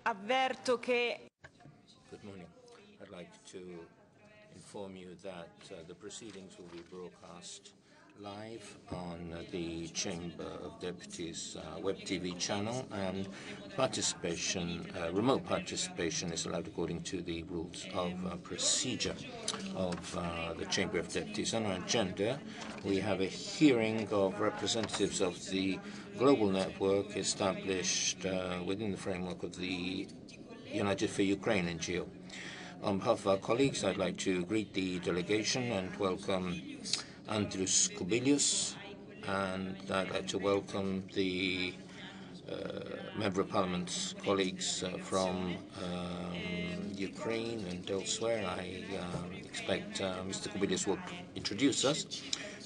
avverto che... Good morning. I'd like to inform you that the proceedings will be broadcast live on the Chamber of Deputies web TV channel, and participation, remote participation is allowed according to the rules of procedure of the Chamber of Deputies. On our agenda, we have a hearing of representatives of the global network established within the framework of the United for Ukraine NGO. On behalf of our colleagues, I'd like to greet the delegation and welcome Andrius Kubilius, and I'd like to welcome the Member of Parliament's colleagues from Ukraine and elsewhere. I expect Mr. Kubilius will introduce us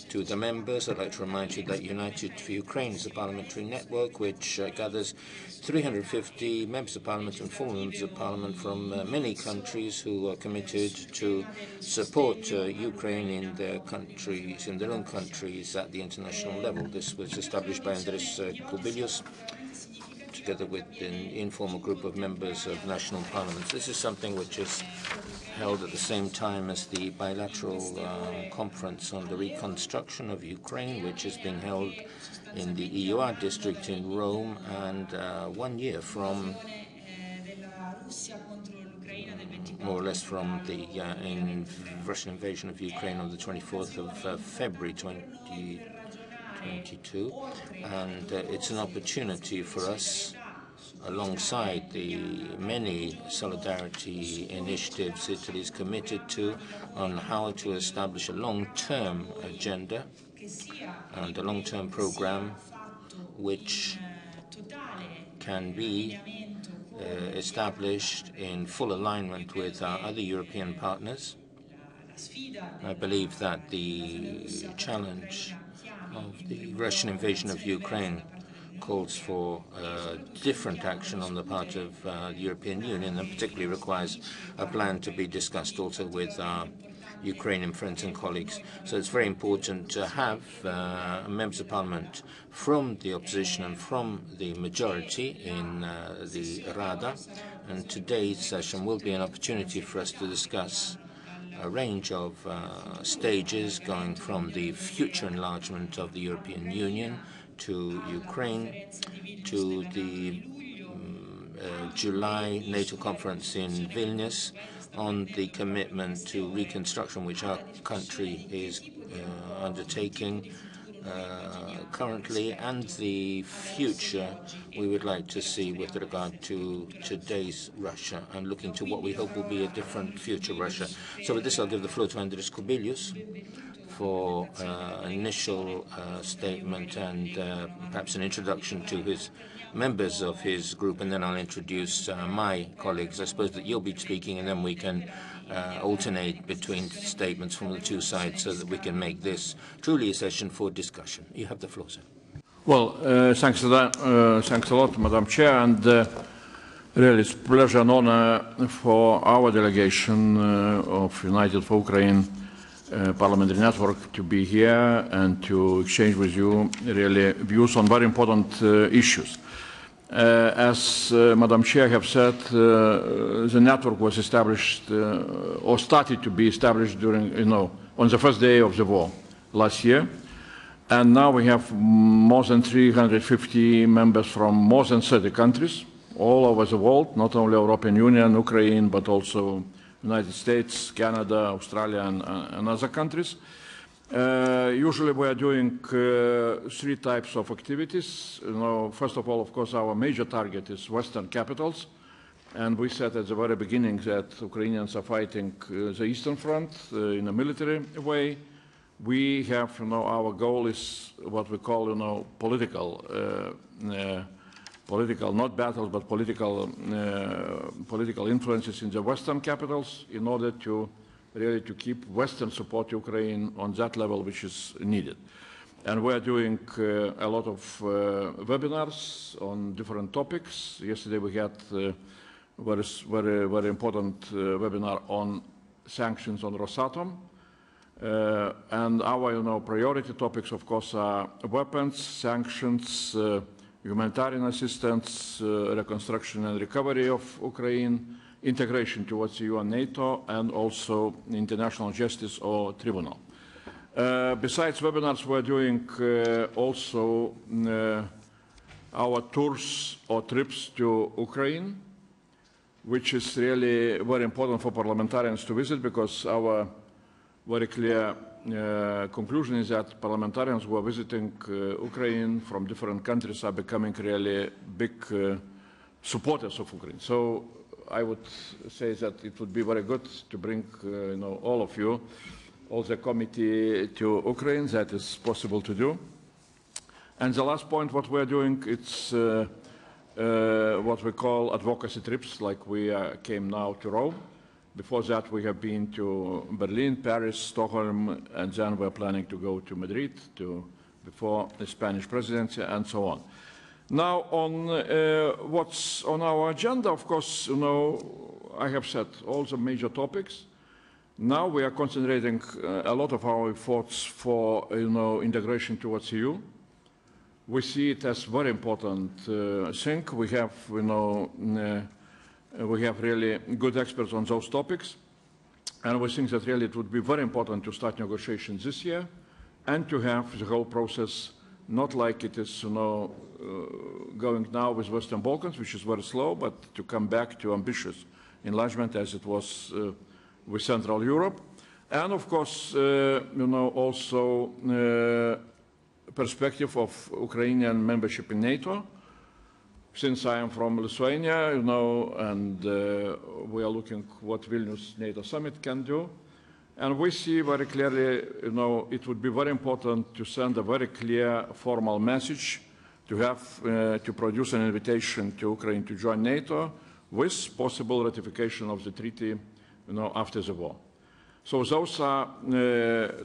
to the members. I'd like to remind you that United for Ukraine is a parliamentary network which gathers 350 members of parliament and former members of parliament from many countries who are committed to support Ukraine in their countries, in their own countries, at the international level. This was established by Andrius Kubilius together with an informal group of members of national parliaments. This is something which is held at the same time as the bilateral conference on the reconstruction of Ukraine, which is being held in the EUR district in Rome, and 1 year from, more or less from the Russian invasion of Ukraine on the 24th of February 2022. And it's an opportunity for us, alongside the many solidarity initiatives Italy is committed to, on how to establish a long-term agenda and a long-term program which can be established in full alignment with our other European partners. I believe that the challenge of the Russian invasion of Ukraine calls for different action on the part of the European Union, and particularly requires a plan to be discussed also with our Ukrainian friends and colleagues. So it's very important to have members of parliament from the opposition and from the majority in the Rada, and today's session will be an opportunity for us to discuss a range of stages, going from the future enlargement of the European Union to Ukraine, to the July NATO conference in Vilnius, on the commitment to reconstruction which our country is undertaking currently, and the future we would like to see with regard to today's Russia, and looking to what we hope will be a different future Russia. So with this, I'll give the floor to Andrius Kubilius for an initial statement and perhaps an introduction to his members of his group, and then I'll introduce my colleagues. I suppose that you'll be speaking, and then we can alternate between statements from the two sides so that we can make this truly a session for discussion. You have the floor, sir. Well, thanks a lot, Madam Chair, and really it's a pleasure and honor for our delegation of United for Ukraine Parliamentary Network to be here and to exchange with you really views on very important issues. As Madam Chair have said, the network was established or started to be established during, on the first day of the war last year. And now we have more than 350 members from more than 30 countries all over the world, not only European Union, Ukraine, but also United States, Canada, Australia, and other countries. Usually we are doing three types of activities. First of all, of course, our major target is Western capitals. And we said at the very beginning that Ukrainians are fighting the Eastern Front in a military way. We have, our goal is what we call, political, not battles, but political influences in the Western capitals in order to really to keep Western support Ukraine on that level which is needed. And we're doing a lot of webinars on different topics. Yesterday we had very important webinar on sanctions on Rosatom. And our priority topics, of course, are weapons, sanctions, humanitarian assistance, reconstruction and recovery of Ukraine, integration towards EU and NATO, and also international justice or tribunal. Besides webinars, we're doing also our tours or trips to Ukraine, which is really very important for parliamentarians to visit, because our very clear conclusion is that parliamentarians who are visiting Ukraine from different countries are becoming really big supporters of Ukraine. So I would say that it would be very good to bring all of you, all the committee, to Ukraine. That is possible to do. And the last point, what we're doing, it's what we call advocacy trips, like we came now to Rome. Before that, we have been to Berlin, Paris, Stockholm, and then we're planning to go to Madrid before the Spanish presidency, and so on. Now, on what's on our agenda, of course, I have said all the major topics. Now we are concentrating a lot of our efforts for, integration towards EU. We see it as very important thing. We have, we have really good experts on those topics, and we think that really it would be very important to start negotiations this year and to have the whole process not like it is, going now with Western Balkans, which is very slow, but to come back to ambitious enlargement as it was with Central Europe, and of course, also perspective of Ukrainian membership in NATO. Since I am from Lithuania, and we are looking what Vilnius NATO summit can do, and we see very clearly, it would be very important to send a very clear formal message to have to produce an invitation to Ukraine to join NATO with possible ratification of the treaty, after the war. So those are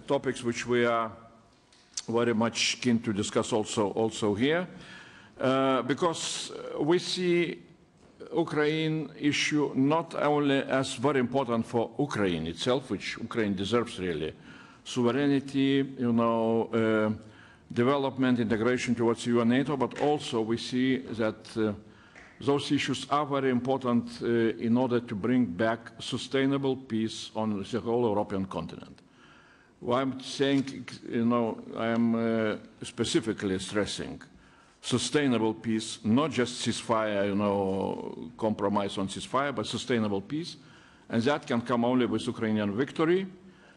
topics which we are very much keen to discuss also here, because we see Ukraine issue not only as very important for Ukraine itself, which Ukraine deserves really, sovereignty, development, integration towards EU and NATO, but also we see that those issues are very important in order to bring back sustainable peace on the whole European continent. Well, I'm saying, I am specifically stressing sustainable peace, not just ceasefire, compromise on ceasefire, but sustainable peace. And that can come only with Ukrainian victory,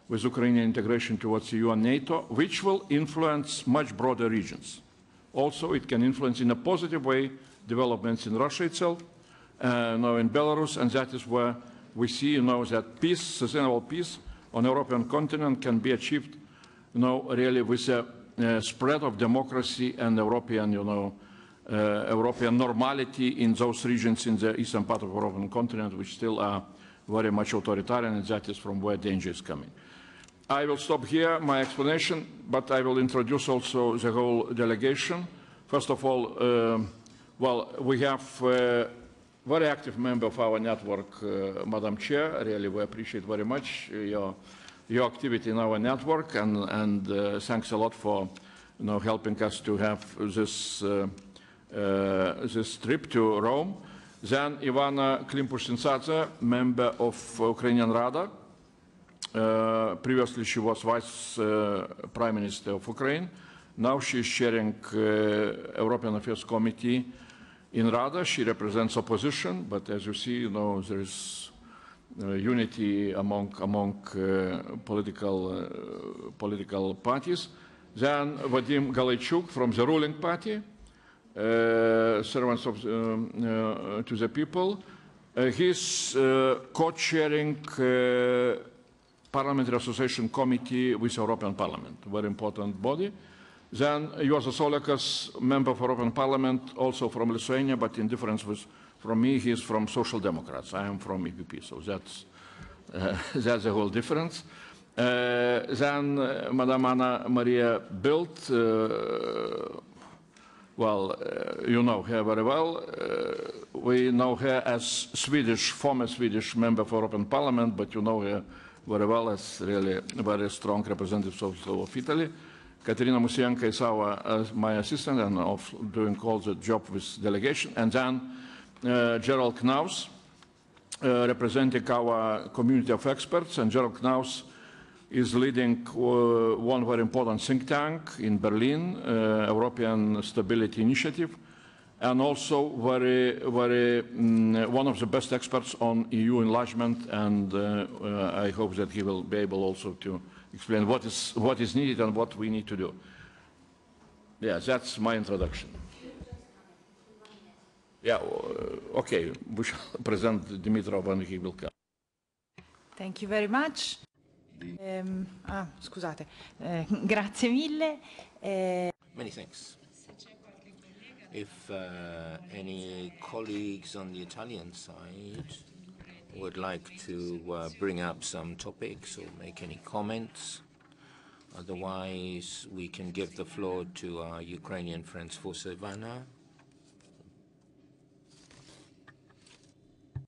with Ukrainian integration towards EU and NATO, which will influence much broader regions. Also, it can influence in a positive way developments in Russia itself, now in Belarus, and that is where we see, that peace, sustainable peace on the European continent can be achieved, really with a spread of democracy and European, European normality in those regions in the eastern part of the European continent, which still are very much authoritarian, and that is from where danger is coming. I will stop here my explanation, but I will introduce also the whole delegation. First of all, well, we have a very active member of our network, Madam Chair. Really, we appreciate very much your activity in our network, and thanks a lot for helping us to have this this trip to Rome. Then Ivana Klimpushchinsadze, member of Ukrainian Rada. Previously, she was Vice Prime Minister of Ukraine. Now she is chairing European Affairs Committee in Rada. She represents opposition, but as you see, there is unity among political parties. Then Vadim Galaychuk from the ruling party, servants of to the people. He's co-chairing Parliamentary Association Committee with European Parliament, a very important body. Then Juozas Olekas, member of European Parliament, also from Lithuania, but in difference from me, he is from Social Democrats. I am from EPP, so that's the whole difference. Then Madame Anna Maria Bildt, well, you know her very well. We know her as former Swedish member of European Parliament, but you know her very well as really a very strong representative of Italy. Katerina Musienko is my assistant and doing all the job with delegation. And then Gerald Knaus, representing our community of experts. And Gerald Knaus is leading one very important think tank in Berlin, European Stability Initiative, and also one of the best experts on EU enlargement. And I hope that he will be able also to explain what is needed and what we need to do. Yeah, that's my introduction. Yeah, okay, we shall present Dimitrov and he will come. Thank you very much. Scusate, grazie mille. Many thanks. If any colleagues on the Italian side would like to bring up some topics or make any comments, otherwise we can give the floor to our Ukrainian friends for Savannah.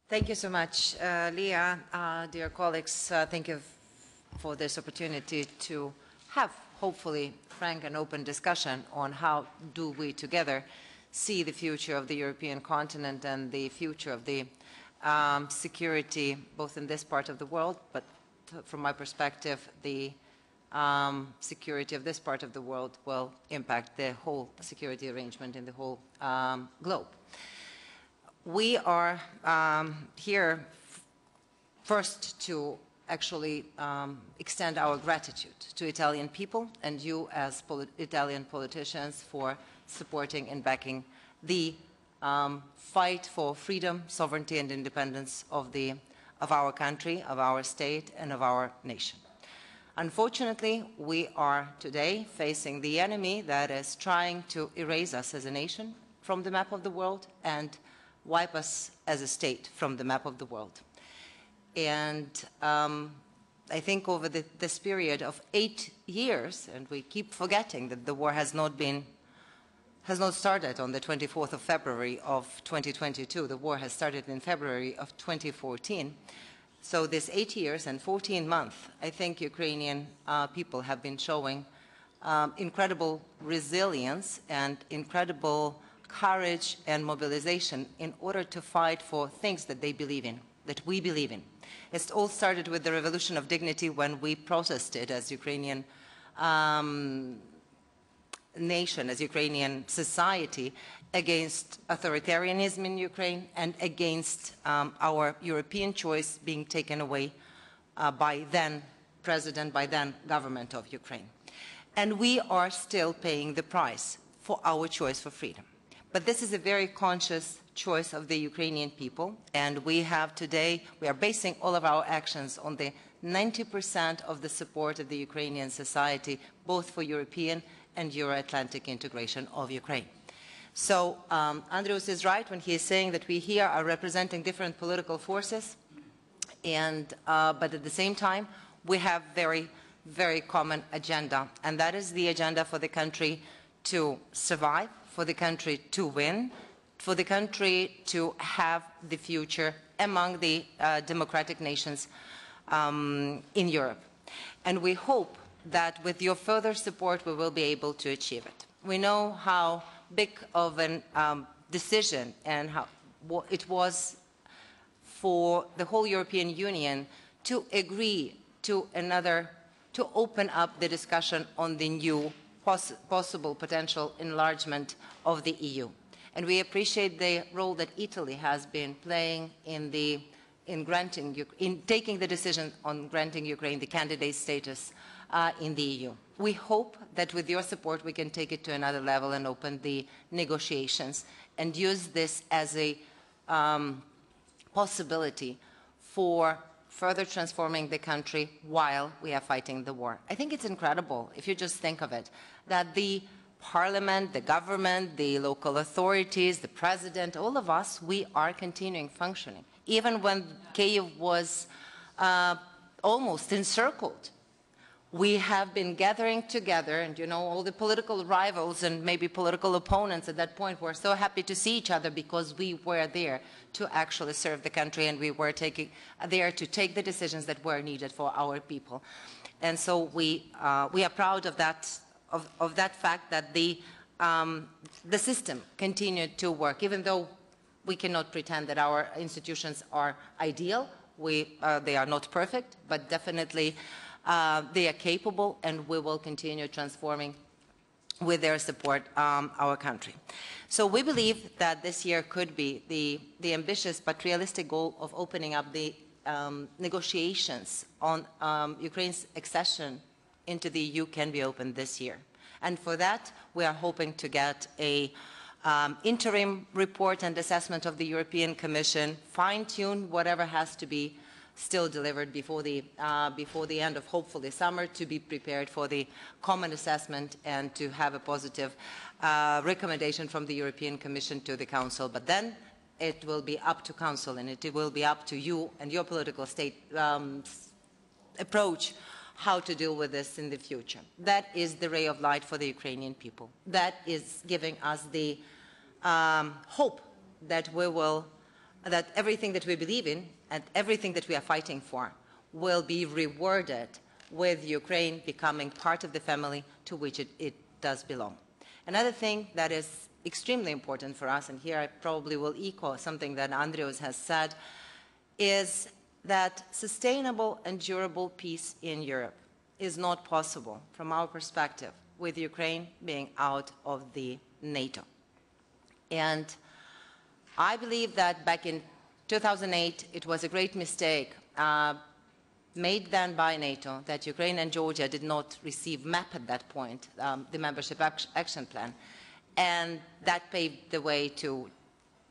Thank you so much, Leah. Dear colleagues, thank you for this opportunity to have, hopefully, frank and open discussion on how do we together see the future of the European continent and the future of the security, both in this part of the world, but from my perspective, the security of this part of the world will impact the whole security arrangement in the whole globe. We are here first to actually extend our gratitude to Italian people and you as Italian politicians for supporting and backing the fight for freedom, sovereignty and independence of our country, of our state and of our nation. Unfortunately, we are today facing the enemy that is trying to erase us as a nation from the map of the world and wipe us as a state from the map of the world. And I think over this period of 8 years, and we keep forgetting that the war has not started on the 24th of February of 2022. The war has started in February of 2014. So this 8 years and 14 months, I think Ukrainian people have been showing incredible resilience and incredible courage and mobilization in order to fight for things that they believe in, that we believe in. It all started with the Revolution of Dignity when we protested as Ukrainian nation, as Ukrainian society, against authoritarianism in Ukraine and against our European choice being taken away by then President, by then government of Ukraine. And we are still paying the price for our choice for freedom. But this is a very conscious choice of the Ukrainian people, and we are basing all of our actions on the 90% of the support of the Ukrainian society, both for European and Euro-Atlantic integration of Ukraine. So Andrius is right when he is saying that we here are representing different political forces, but at the same time, we have very common agenda, and that is the agenda for the country to survive, for the country to win, for the country to have the future among the democratic nations in Europe. And we hope that with your further support, we will be able to achieve it. We know how big of a decision and how it was for the whole European Union to agree to open up the discussion on the new possible potential enlargement of the EU. And we appreciate the role that Italy has been playing in taking the decision on granting Ukraine the candidate status in the EU. We hope that with your support we can take it to another level and open the negotiations and use this as a possibility for further transforming the country while we are fighting the war. I think it's incredible, if you just think of it, that the parliament, the government, the local authorities, the president, all of us, we are continuing functioning. Even when Kyiv was almost encircled, we have been gathering together, and you know, all the political rivals and maybe political opponents at that point were so happy to see each other because we were there to actually serve the country, and we were there to take the decisions that were needed for our people. And so we are proud of that that fact that the system continued to work, even though we cannot pretend that our institutions are ideal. They are not perfect, but definitely they are capable, and we will continue transforming with their support our country. So we believe that this year could be the ambitious but realistic goal of opening up the negotiations on Ukraine's accession into the EU can be opened this year. And for that, we are hoping to get a interim report and assessment of the European Commission, fine-tune whatever has to be still delivered before the end of, hopefully, summer, to be prepared for the common assessment and to have a positive recommendation from the European Commission to the Council. But then it will be up to Council, and it will be up to you and your political state approach how to deal with this in the future. That is the ray of light for the Ukrainian people. That is giving us the hope that that everything that we believe in and everything that we are fighting for will be rewarded with Ukraine becoming part of the family to which it does belong. Another thing that is extremely important for us, and here I probably will echo something that Andrius has said, is that sustainable and durable peace in Europe is not possible, from our perspective, with Ukraine being out of the NATO. And I believe that back in 2008, it was a great mistake made then by NATO that Ukraine and Georgia did not receive MAP at that point, the Membership Action Plan. And that paved the way to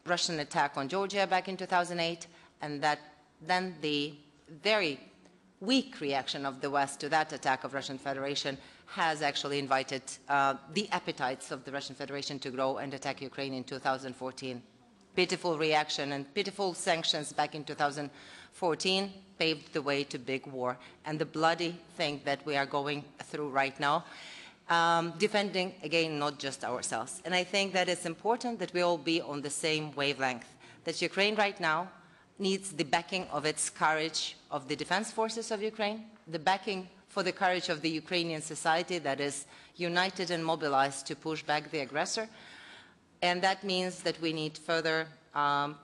Russian attack on Georgia back in 2008, and that then the very weak reaction of the West to that attack of Russian Federation has actually invited the appetites of the Russian Federation to grow and attack Ukraine in 2014. Pitiful reaction and pitiful sanctions back in 2014 paved the way to big war and the bloody thing that we are going through right now, defending, again, not just ourselves. And I think that it's important that we all be on the same wavelength, that Ukraine right now needs the backing of its courage of the defense forces of Ukraine, the backing for the courage of the Ukrainian society that is united and mobilized to push back the aggressor. And that means that we need further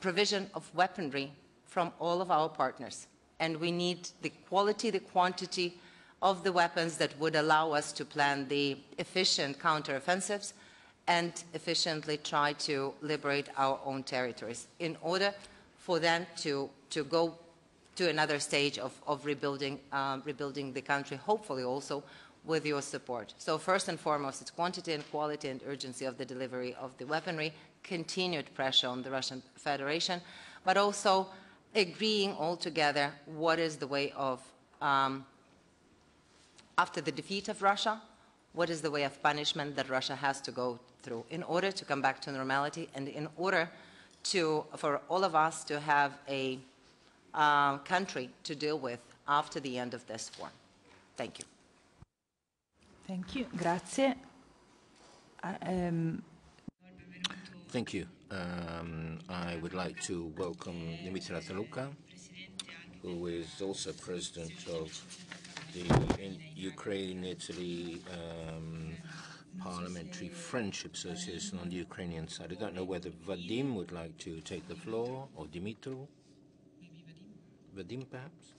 provision of weaponry from all of our partners. And we need the quality, the quantity of the weapons that would allow us to plan the efficient counteroffensives and efficiently try to liberate our own territories in order for them to go to another stage of rebuilding the country, hopefully also with your support. So first and foremost, it's quantity and quality and urgency of the delivery of the weaponry, continued pressure on the Russian Federation, but also agreeing all together what is the way of, after the defeat of Russia, what is the way of punishment that Russia has to go through in order to come back to normality and in order for all of us to have a country to deal with after the end of this war. Thank you. Thank you. Grazie. Thank you. I would like to welcome Dimitra Taluka, who is also president of the Ukraine-Italy Parliamentary Friendship Association on the Ukrainian side. I don't know whether Vadim would like to take the floor, or Dimitru. Vadim, perhaps?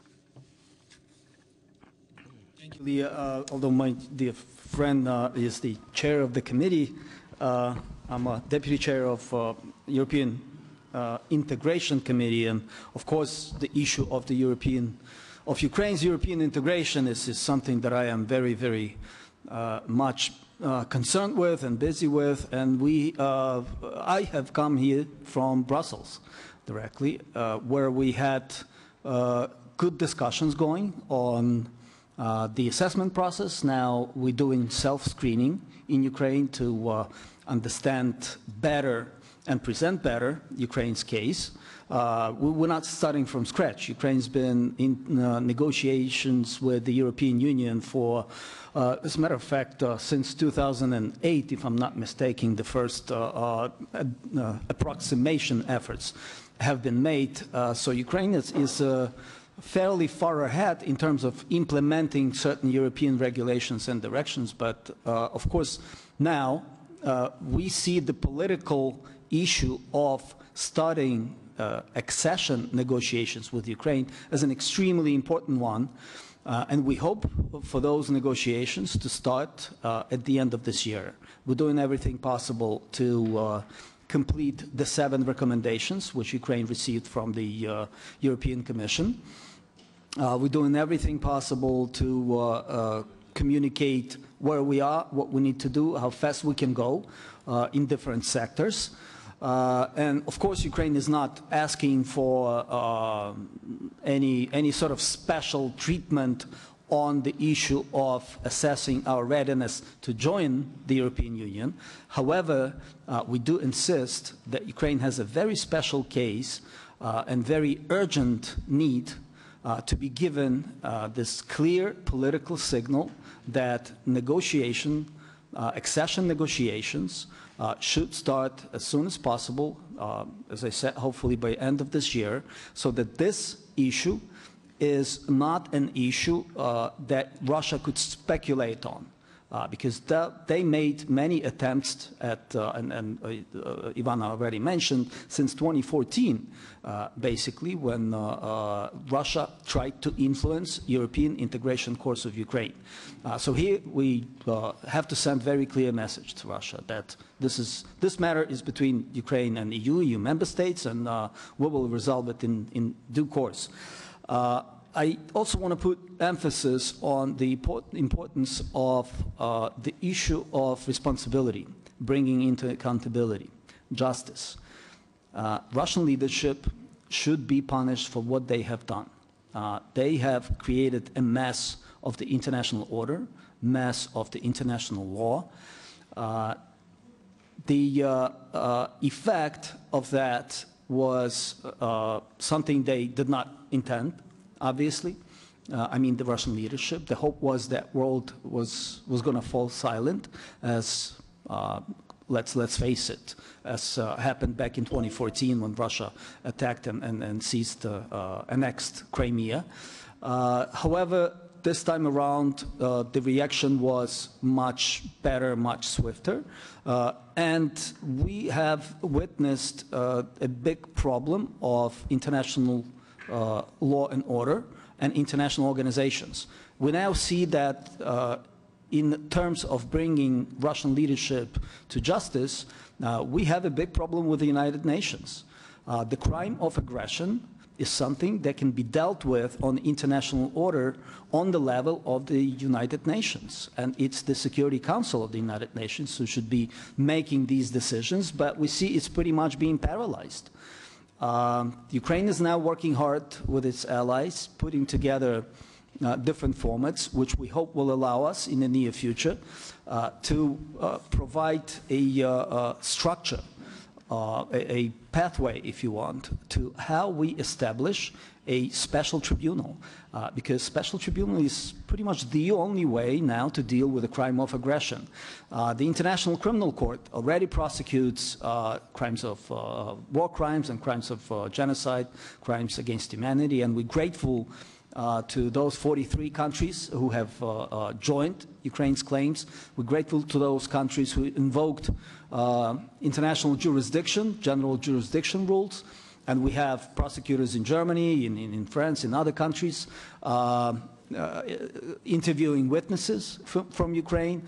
Thank you, Leah. Although my dear friend is the chair of the committee, I'm a deputy chair of European Integration Committee, and of course the issue of Ukraine's European integration is something that I am very, very much concerned with and busy with, and I have come here from Brussels directly, where we had good discussions going on the assessment process. Now we're doing self-screening in Ukraine to understand better and present better Ukraine's case. We're not starting from scratch. Ukraine's been in negotiations with the European Union for, as a matter of fact, since 2008, if I'm not mistaken, the first approximation efforts have been made. So Ukraine is fairly far ahead in terms of implementing certain European regulations and directions, but of course now we see the political issue of starting accession negotiations with Ukraine as an extremely important one, and we hope for those negotiations to start at the end of this year. We're doing everything possible to complete the 7 recommendations which Ukraine received from the European Commission. We're doing everything possible to communicate where we are, what we need to do, how fast we can go in different sectors. And of course, Ukraine is not asking for any sort of special treatment on the issue of assessing our readiness to join the European Union. However, we do insist that Ukraine has a very special case and very urgent need to be given this clear political signal that accession negotiations should start as soon as possible, as I said, hopefully by end of this year, so that this issue is not an issue that Russia could speculate on. Because they made many attempts at, and Ivana already mentioned, since 2014, basically, when Russia tried to influence European integration course of Ukraine. So here we have to send very clear message to Russia that this matter is between Ukraine and EU member states, and we will resolve it in due course. I also want to put emphasis on the importance of the issue of responsibility, bringing into accountability, justice. Russian leadership should be punished for what they have done. They have created a mess of the international order, mess of the international law. The effect of that was something they did not intend. Obviously, I mean the Russian leadership. The hope was that world was going to fall silent, as let's face it, as happened back in 2014 when Russia attacked and seized, annexed Crimea. However, this time around, the reaction was much better, much swifter, and we have witnessed a big problem of international law and order and international organizations. We now see that in terms of bringing Russian leadership to justice, we have a big problem with the United Nations. The crime of aggression is something that can be dealt with on international order on the level of the United Nations. And it's the Security Council of the United Nations who should be making these decisions, but we see it's pretty much being paralyzed. Ukraine is now working hard with its allies, putting together different formats, which we hope will allow us in the near future to provide a structure, a pathway, if you want, to how we establish a special tribunal, because special tribunal is pretty much the only way now to deal with the crime of aggression. The International Criminal Court already prosecutes crimes of war crimes and crimes of genocide, crimes against humanity, and we're grateful to those 43 countries who have joined Ukraine's claims. We're grateful to those countries who invoked international jurisdiction, general jurisdiction rules, and we have prosecutors in Germany, in France, in other countries, interviewing witnesses from Ukraine.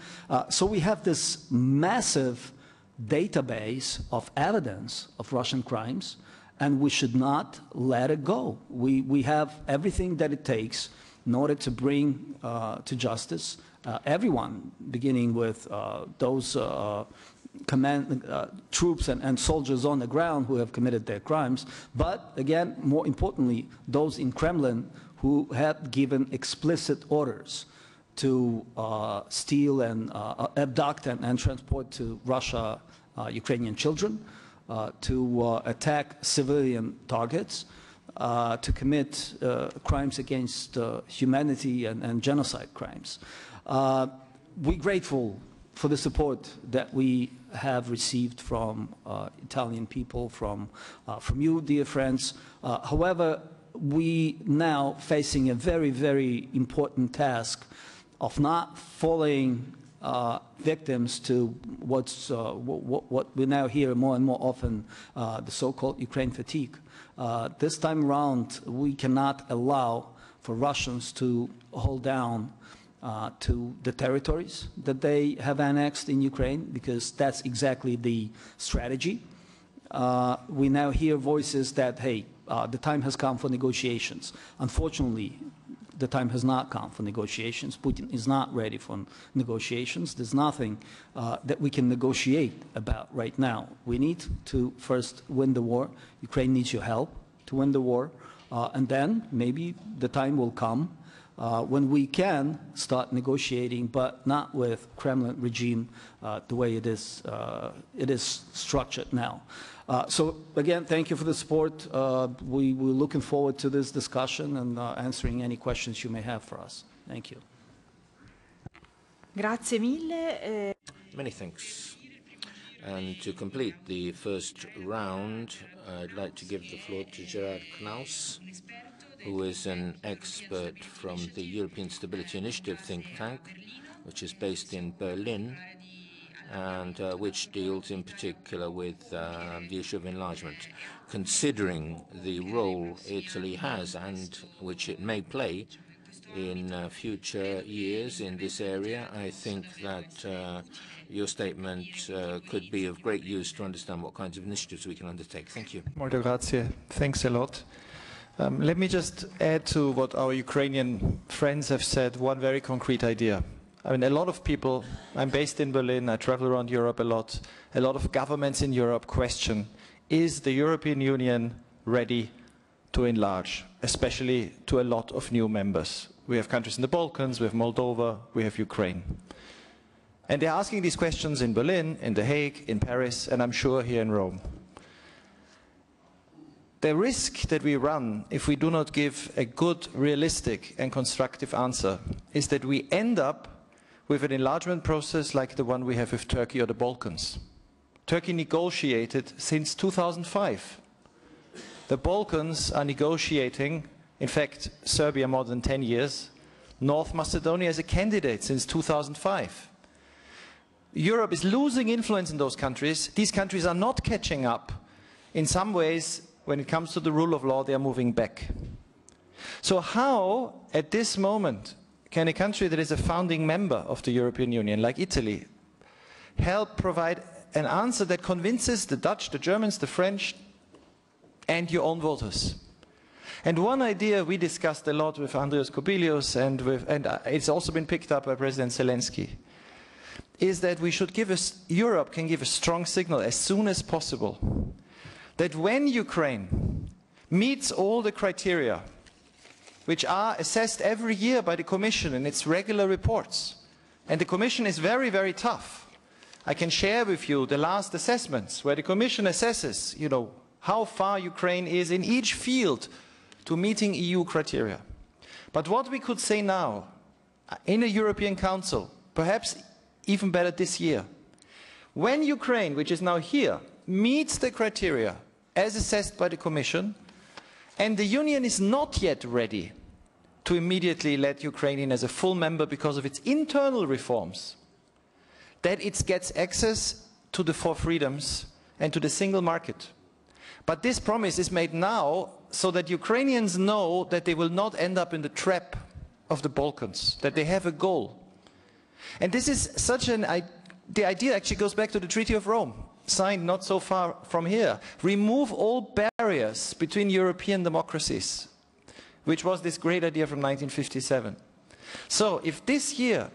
So we have this massive database of evidence of Russian crimes, and we should not let it go. We have everything that it takes in order to bring to justice everyone, beginning with those troops and soldiers on the ground who have committed their crimes, but again, more importantly, those in Kremlin who have given explicit orders to steal and abduct and transport to Russia Ukrainian children, to attack civilian targets, to commit crimes against humanity and genocide crimes. We're grateful for the support that we have received from Italian people, from you, dear friends. However, we now facing a very, very important task of not falling victims to what we now hear more and more often, the so-called Ukraine fatigue. This time around, we cannot allow for Russians to hold down to the territories that they have annexed in Ukraine, because that's exactly the strategy. We now hear voices that, hey, the time has come for negotiations. Unfortunately, the time has not come for negotiations. Putin is not ready for negotiations. There's nothing that we can negotiate about right now. We need to first win the war. Ukraine needs your help to win the war. And then maybe the time will come when we can start negotiating, but not with Kremlin regime the way it is structured now. So again, thank you for the support. We're looking forward to this discussion and answering any questions you may have for us. Thank you. Grazie mille. Many thanks. And to complete the first round, I'd like to give the floor to Gerard Knaus, who is an expert from the European Stability Initiative think tank, which is based in Berlin, and which deals in particular with the issue of enlargement. Considering the role Italy has and which it may play in future years in this area, I think that your statement could be of great use to understand what kinds of initiatives we can undertake. Thank you. Molto grazie. Thanks a lot. Let me just add to what our Ukrainian friends have said one very concrete idea. I mean, a lot of people, I'm based in Berlin, I travel around Europe a lot of governments in Europe question, is the European Union ready to enlarge, especially to a lot of new members? We have countries in the Balkans, we have Moldova, we have Ukraine. And they're asking these questions in Berlin, in The Hague, in Paris, and I'm sure here in Rome. The risk that we run if we do not give a good, realistic and constructive answer is that we end up with an enlargement process like the one we have with Turkey or the Balkans. Turkey negotiated since 2005. The Balkans are negotiating, in fact, Serbia more than 10 years, North Macedonia as a candidate since 2005. Europe is losing influence in those countries. These countries are not catching up. In some ways, when it comes to the rule of law, they are moving back. So how, at this moment, can a country that is a founding member of the European Union, like Italy, help provide an answer that convinces the Dutch, the Germans, the French, and your own voters? And one idea we discussed a lot with Andrius Kubilius, and it's also been picked up by President Zelensky, is that we should Europe can give a strong signal as soon as possible that when Ukraine meets all the criteria which are assessed every year by the Commission in its regular reports, and the Commission is very, very tough. I can share with you the last assessments where the Commission assesses, how far Ukraine is in each field to meeting EU criteria. But what we could say now, in a European Council, perhaps even better this year, when Ukraine, which is now here, meets the criteria as assessed by the Commission, and the Union is not yet ready to immediately let Ukraine in as a full member because of its internal reforms, that it gets access to the four freedoms and to the single market. But this promise is made now so that Ukrainians know that they will not end up in the trap of the Balkans, that they have a goal. And this is such the idea actually goes back to the Treaty of Rome, signed not so far from here. Remove all barriers between European democracies, which was this great idea from 1957. So if this year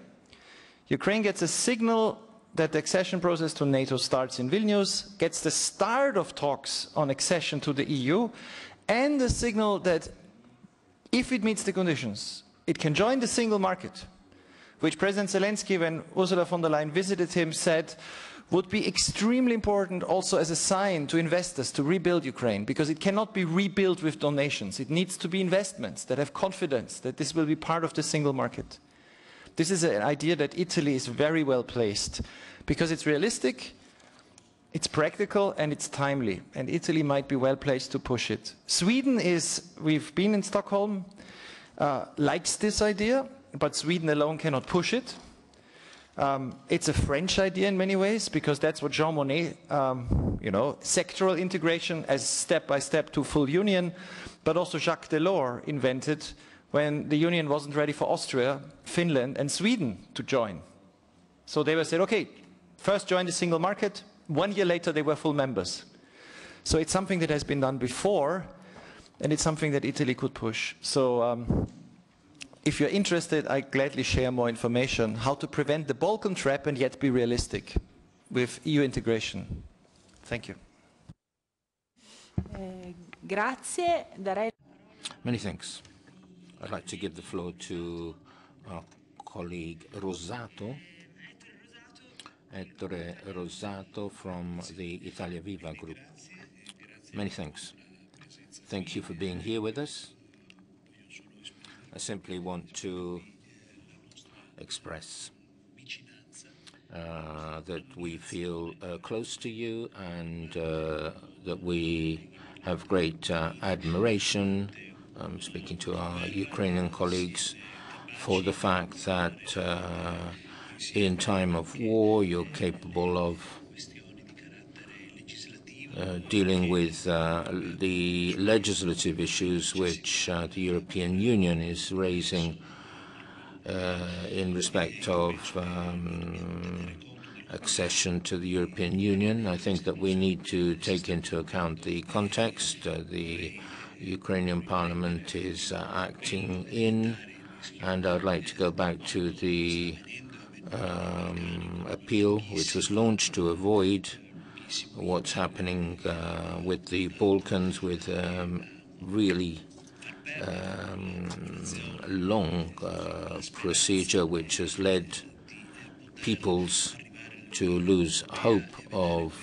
Ukraine gets a signal that the accession process to NATO starts in Vilnius, gets the start of talks on accession to the EU, and the signal that if it meets the conditions, it can join the single market, which President Zelensky, when Ursula von der Leyen visited him, said would be extremely important also as a sign to investors to rebuild Ukraine, because it cannot be rebuilt with donations. It needs to be investments that have confidence that this will be part of the single market. This is an idea that Italy is very well placed, because it's realistic, It's practical and it's timely, and Italy might be well placed to push it. Sweden is, we've been in Stockholm, likes this idea, but Sweden alone cannot push it. It's a French idea in many ways, because that's what Jean Monnet, sectoral integration as step by step to full union, but also Jacques Delors invented when the union wasn't ready for Austria, Finland, and Sweden to join. So they were said, okay, first join the single market. 1 year later, they were full members. So it's something that has been done before, and it's something that Italy could push. So if you're interested, I gladly share more information how to prevent the Balkan trap and yet be realistic with EU integration. Thank you. Grazie. Many thanks. I'd like to give the floor to our colleague Rosato. Ettore Rosato from the Italia Viva group. Many thanks. Thank you for being here with us. I simply want to express that we feel close to you, and that we have great admiration, speaking to our Ukrainian colleagues, for the fact that in time of war, you're capable of dealing with the legislative issues which the European Union is raising in respect of accession to the European Union. I think that we need to take into account the context. The Ukrainian Parliament is acting in, and I'd like to go back to the appeal which was launched to avoid what's happening with the Balkans, with really long procedure which has led peoples to lose hope of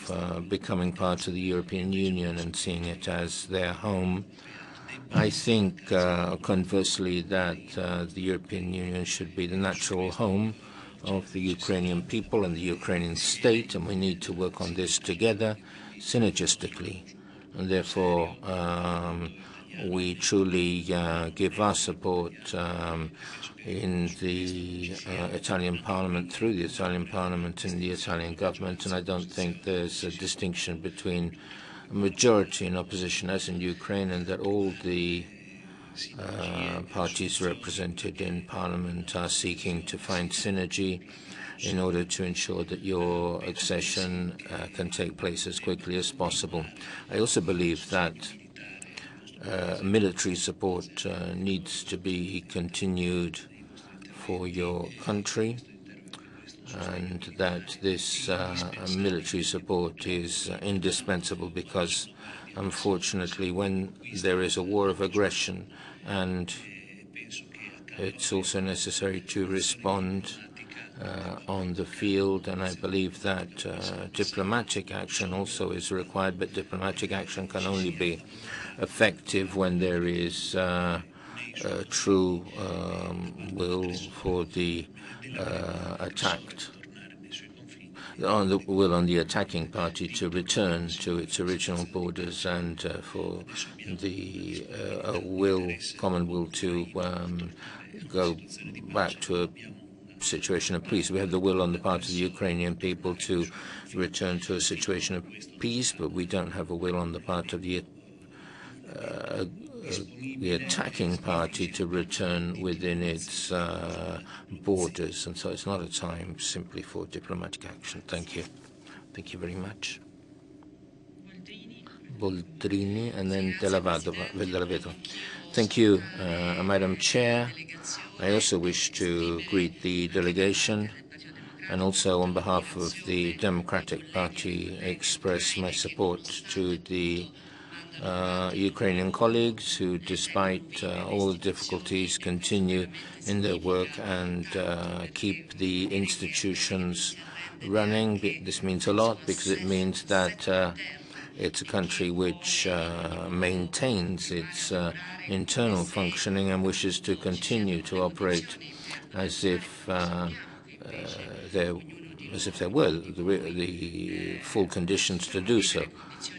becoming part of the European Union and seeing it as their home. I think, conversely, that the European Union should be the natural home of the Ukrainian people and the Ukrainian state, and we need to work on this together, synergistically. And therefore, we truly give our support in the Italian Parliament, through the Italian Parliament and the Italian government, and I don't think there's a distinction between a majority in opposition as in Ukraine, and that all the parties represented in Parliament are seeking to find synergy in order to ensure that your accession can take place as quickly as possible. I also believe that military support needs to be continued for your country, and that this military support is indispensable, because unfortunately when there is a war of aggression, and it's also necessary to respond on the field, and I believe that diplomatic action also is required, but diplomatic action can only be effective when there is true will for the attacked, on the attacking party to return to its original borders, and for the common will to go back to a situation of peace. We have the will on the part of the Ukrainian people to return to a situation of peace, but we don't have a will on the part of the attacking party to return within its borders, and so it's not a time simply for diplomatic action. Thank you. Thank you very much. Boldrini and then della Vedova. Thank you, Madam Chair. I also wish to greet the delegation, and also on behalf of the Democratic Party express my support to the Ukrainian colleagues who, despite all the difficulties, continue in their work and keep the institutions running. This means a lot, because it means that it's a country which maintains its internal functioning and wishes to continue to operate as if there as if there were the full conditions to do so,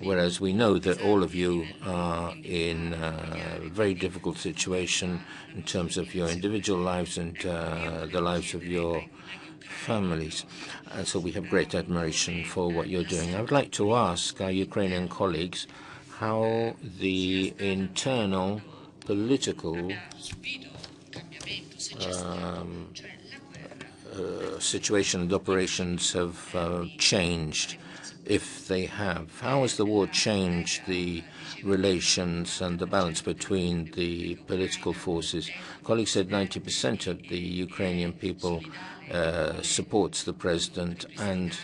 whereas we know that all of you are in a very difficult situation in terms of your individual lives and the lives of your families. And so we have great admiration for what you're doing. I would like to ask our Ukrainian colleagues how the internal political situation and operations have changed, if they have. How has the war changed the relations and the balance between the political forces? Colleagues said 90% of the Ukrainian people supports the president and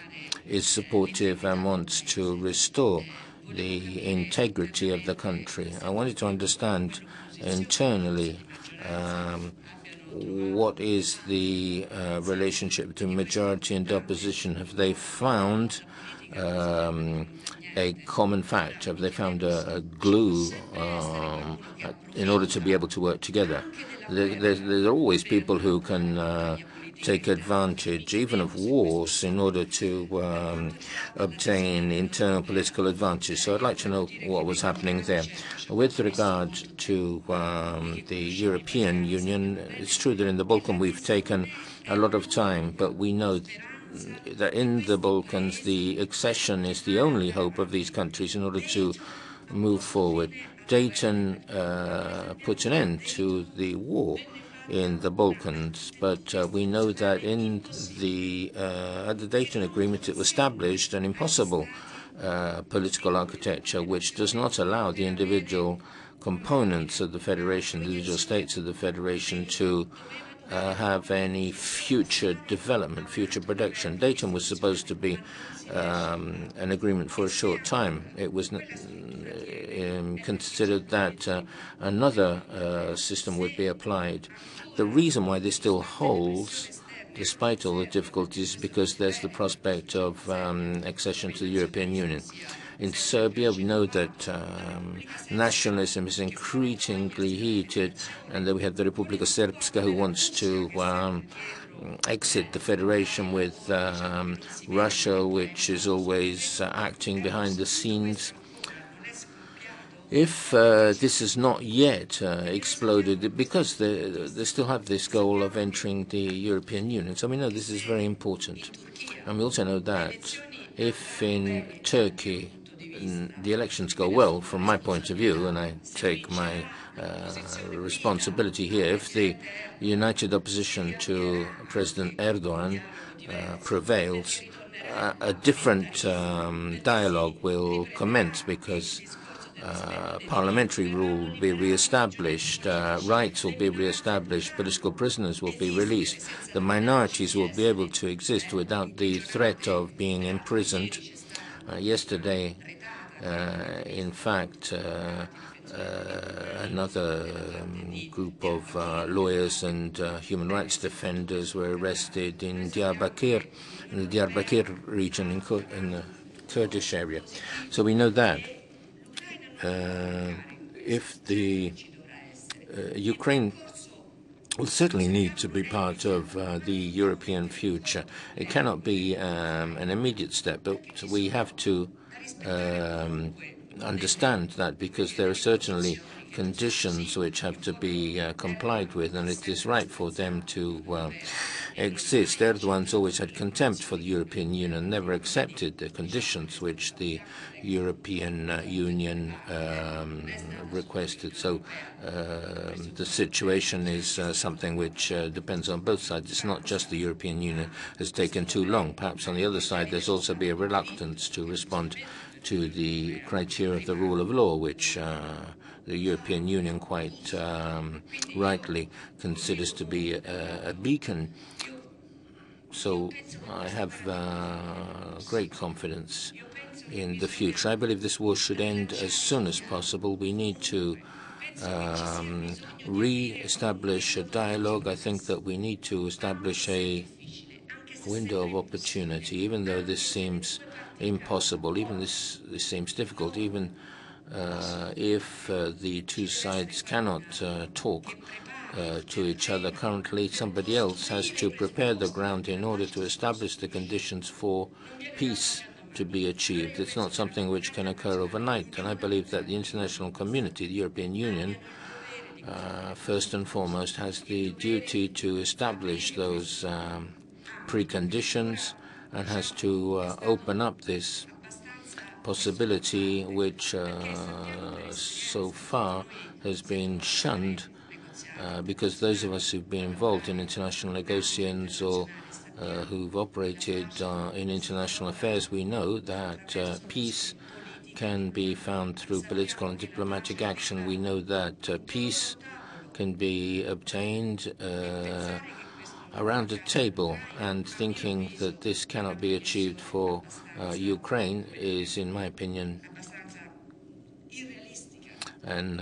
is supportive and wants to restore the integrity of the country. I wanted to understand internally what is the relationship between majority and opposition? Have they found a common fact? Have they found a glue in order to be able to work together? There are always people who can take advantage, even of wars, in order to obtain internal political advantage. So I'd like to know what was happening there. With regard to the European Union, it's true that in the Balkans we've taken a lot of time, but we know that in the Balkans the accession is the only hope of these countries in order to move forward. Dayton put an end to the war in the Balkans, but we know that in at the Dayton Agreement it established an impossible political architecture which does not allow the individual components of the federation, the individual states of the federation, to have any future development, future production. Dayton was supposed to be an agreement for a short time. It was considered that another system would be applied. The reason why this still holds, despite all the difficulties, is because there's the prospect of accession to the European Union. In Serbia, we know that nationalism is increasingly heated, and then we have the Republika Srpska, who wants to exit the federation, with Russia, which is always acting behind the scenes. If this has not yet exploded, because they still have this goal of entering the European Union, so we know this is very important. And we also know that if in Turkey the elections go well, from my point of view, and I take my responsibility here, if the united opposition to President Erdogan prevails, a different dialogue will commence, because parliamentary rule will be re-established, rights will be re-established, political prisoners will be released, the minorities will be able to exist without the threat of being imprisoned. Yesterday, in fact, another group of lawyers and human rights defenders were arrested in Diyarbakir, in the Diyarbakir region in the Kurdish area. So we know that if the Ukraine will certainly need to be part of the European future. It cannot be an immediate step, but we have to understand that, because there are certainly conditions which have to be complied with, and it is right for them to exist. Erdogan's always had contempt for the European Union, never accepted the conditions which the European Union requested. So the situation is something which depends on both sides. It's not just the European Union has taken too long. Perhaps on the other side there's also be a reluctance to respond to the criteria of the rule of law, which the European Union quite rightly considers to be a beacon. So I have great confidence in the future. I believe this war should end as soon as possible. We need to re-establish a dialogue. I think that we need to establish a window of opportunity, even though this seems impossible, even this seems difficult, even if the two sides cannot talk to each other. Currently, somebody else has to prepare the ground in order to establish the conditions for peace to be achieved. It's not something which can occur overnight, and I believe that the international community, the European Union, first and foremost, has the duty to establish those preconditions and has to open up this possibility which so far has been shunned because those of us who've been involved in international negotiations or who've operated in international affairs, we know that peace can be found through political and diplomatic action. We know that peace can be obtained around a table, and thinking that this cannot be achieved for Ukraine is, in my opinion, an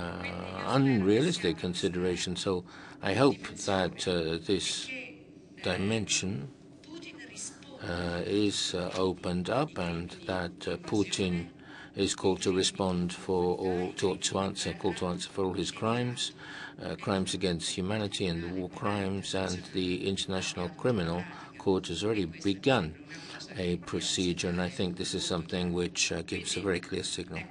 unrealistic consideration. So I hope that this dimension is opened up and that Putin is called to respond for all, to answer for all his crimes, crimes against humanity and the war crimes, and the International Criminal Court has already begun a procedure, and I think this is something which gives a very clear signal.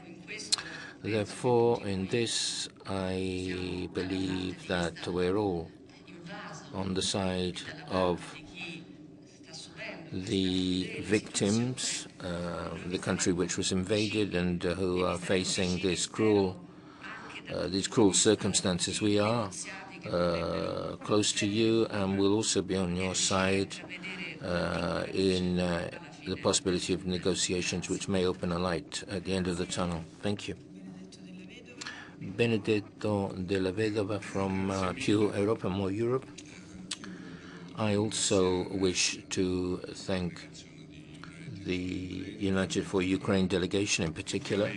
Therefore, in this, I believe that we're all on the side of the victims, the country which was invaded and who are facing these cruel circumstances. We are close to you, and we'll also be on your side in the possibility of negotiations which may open a light at the end of the tunnel. Thank you. Benedetto della Vedova from Più Europa, More Europe. I also wish to thank the United for Ukraine delegation, in particular,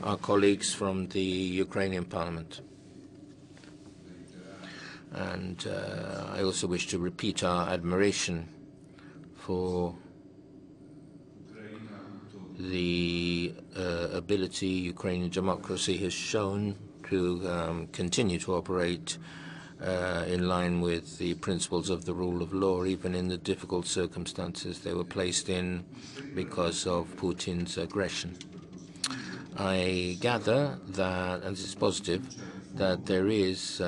our colleagues from the Ukrainian Parliament. And I also wish to repeat our admiration for the ability Ukrainian democracy has shown to continue to operate in line with the principles of the rule of law, even in the difficult circumstances they were placed in because of Putin's aggression. I gather that, and this is positive, that there is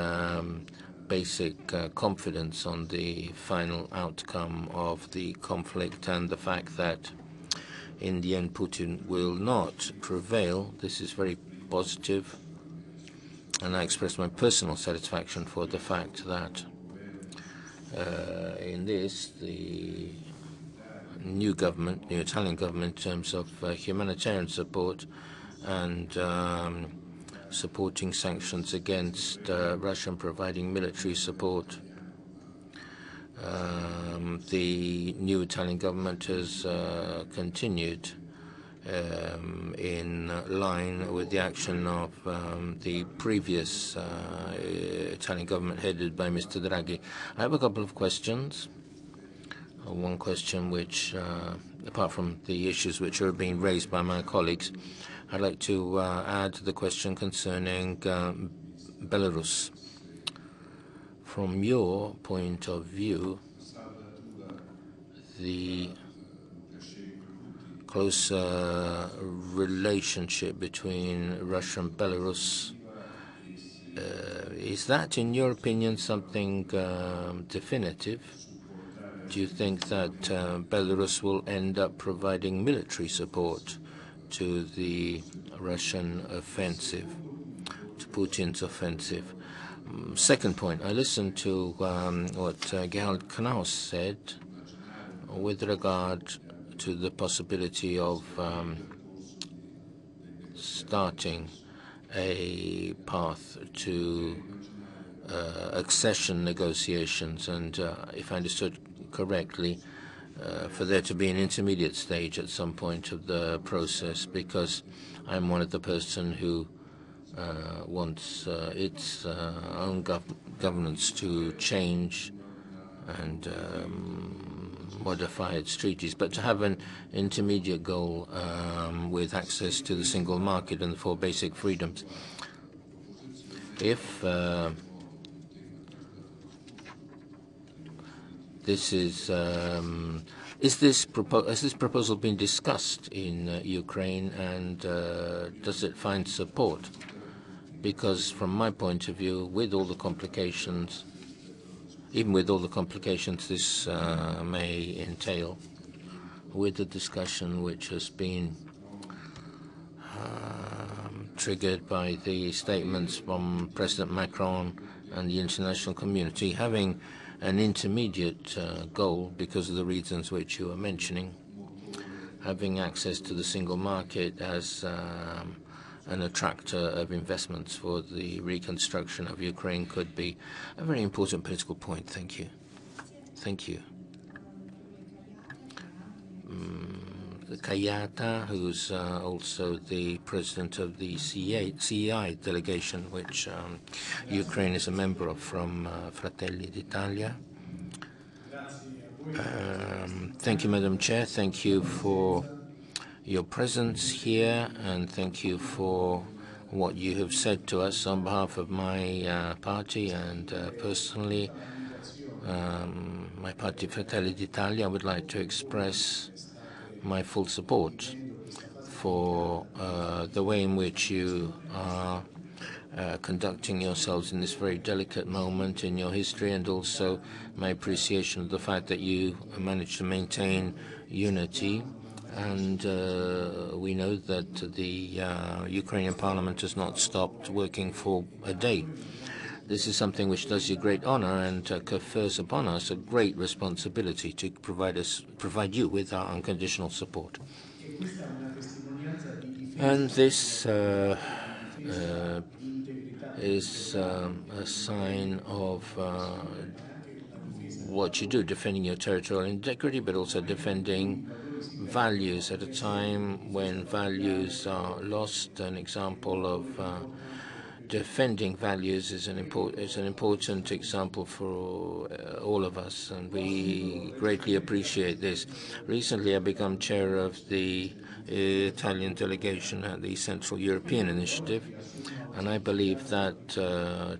basic confidence on the final outcome of the conflict and the fact that in the end Putin will not prevail. This is very positive, and I express my personal satisfaction for the fact that in this, the new government, new Italian government, in terms of humanitarian support and supporting sanctions against Russia and providing military support, the new Italian government has continued in line with the action of the previous Italian government headed by Mr. Draghi. I have a couple of questions. One question which, apart from the issues which are being raised by my colleagues, I'd like to add the question concerning Belarus. From your point of view, the close relationship between Russia and Belarus, is that, in your opinion, something definitive? Do you think that Belarus will end up providing military support to the Russian offensive, to Putin's offensive? Second point, I listened to what Gerhard Knaus said with regard to the possibility of starting a path to accession negotiations, and if I understood correctly, for there to be an intermediate stage at some point of the process, because I'm one of the person who wants its own governance to change and modify its treaties, but to have an intermediate goal with access to the single market and the 4 basic freedoms. If this is this has this proposal been discussed in Ukraine, and does it find support? Because from my point of view, with all the complications, even with all the complications this may entail, with the discussion which has been triggered by the statements from President Macron and the international community, having an intermediate goal, because of the reasons which you are mentioning, having access to the single market as an attractor of investments for the reconstruction of Ukraine could be a very important political point. Thank you. Thank you. Kayata, who's also the president of the CEI delegation, which Ukraine is a member of, from Fratelli d'Italia. Thank you, Madam Chair. Thank you for your presence here, and thank you for what you have said to us on behalf of my party and personally. My party, Fratelli d'Italia, I would like to express my full support for the way in which you are conducting yourselves in this very delicate moment in your history, and also my appreciation of the fact that you managed to maintain unity. And we know that the Ukrainian parliament has not stopped working for a day. This is something which does you great honor and confers upon us a great responsibility to provide you with our unconditional support. And this is a sign of what you do, defending your territorial integrity, but also defending values at a time when values are lost. An example of defending values is an important example for all of us, and we greatly appreciate this. Recently, I became chair of the Italian delegation at the Central European Initiative, and I believe that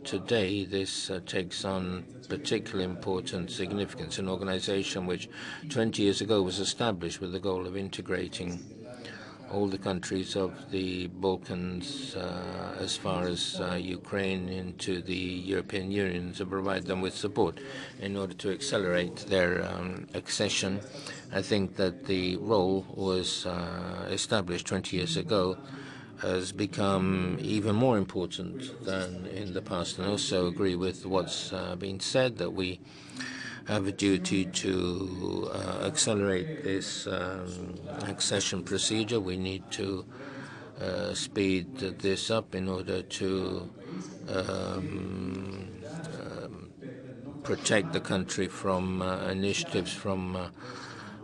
today this takes on particular important significance. An organization which 20 years ago was established with the goal of integrating all the countries of the Balkans as far as Ukraine into the European Union, to provide them with support in order to accelerate their accession. I think that the role was established 20 years ago has become even more important than in the past, and also agree with what's been said, that we have a duty to accelerate this accession procedure. We need to speed this up in order to protect the country from initiatives from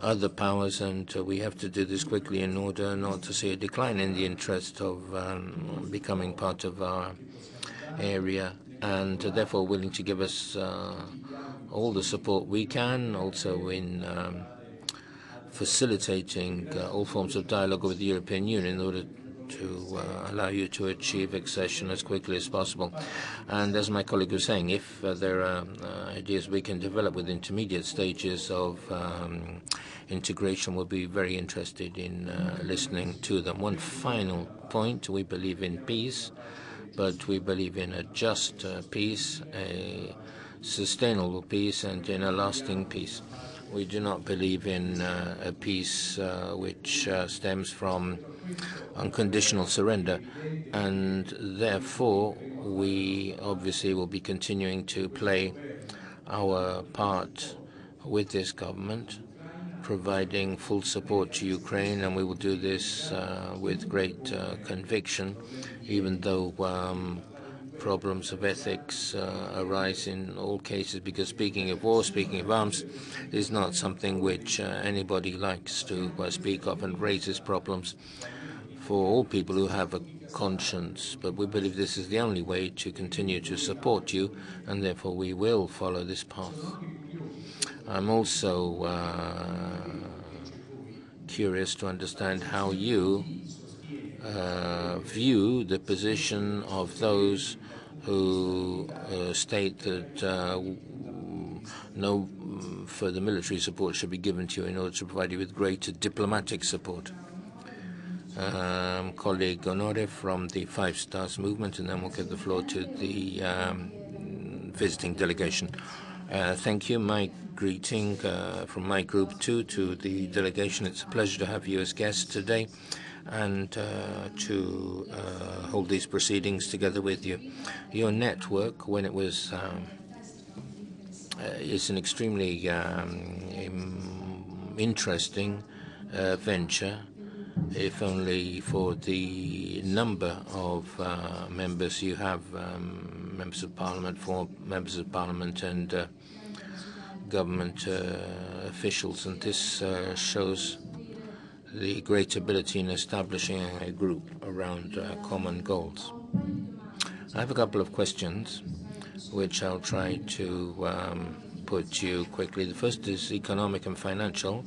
other powers, and we have to do this quickly in order not to see a decline in the interest of becoming part of our area, and therefore willing to give us all the support we can, also in facilitating all forms of dialogue with the European Union in order to allow you to achieve accession as quickly as possible. And as my colleague was saying, if there are ideas we can develop with intermediate stages of integration, we'll be very interested in listening to them. One final point: we believe in peace, but we believe in a just peace, a sustainable peace, and in a lasting peace. We do not believe in a peace which stems from unconditional surrender, and therefore we obviously will be continuing to play our part with this government, providing full support to Ukraine, and we will do this with great conviction, even though problems of ethics arise in all cases, because speaking of war, speaking of arms, is not something which anybody likes to speak of, and raises problems for all people who have a conscience. But we believe this is the only way to continue to support you, and therefore we will follow this path. I'm also curious to understand how you view the position of those who state that no further military support should be given to you in order to provide you with greater diplomatic support. Colleague Honore from the Five Stars Movement, and then we'll give the floor to the visiting delegation. Thank you. My greeting from my group too to the delegation. It's a pleasure to have you as guests today and to hold these proceedings together with you. Your network, when it was, is an extremely interesting venture, if only for the number of members you have, members of parliament, former members of parliament and government officials, and this shows the great ability in establishing a group around common goals. I have a couple of questions which I'll try to put to you quickly. The first is economic and financial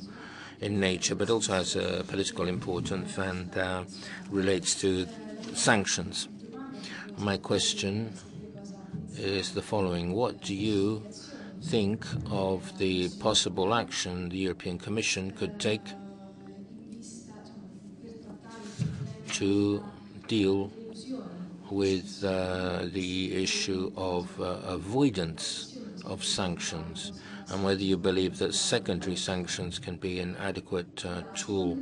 in nature, but also has a political importance and relates to sanctions. My question is the following. What do you think of the possible action the European Commission could take to deal with the issue of avoidance of sanctions, and whether you believe that secondary sanctions can be an adequate tool?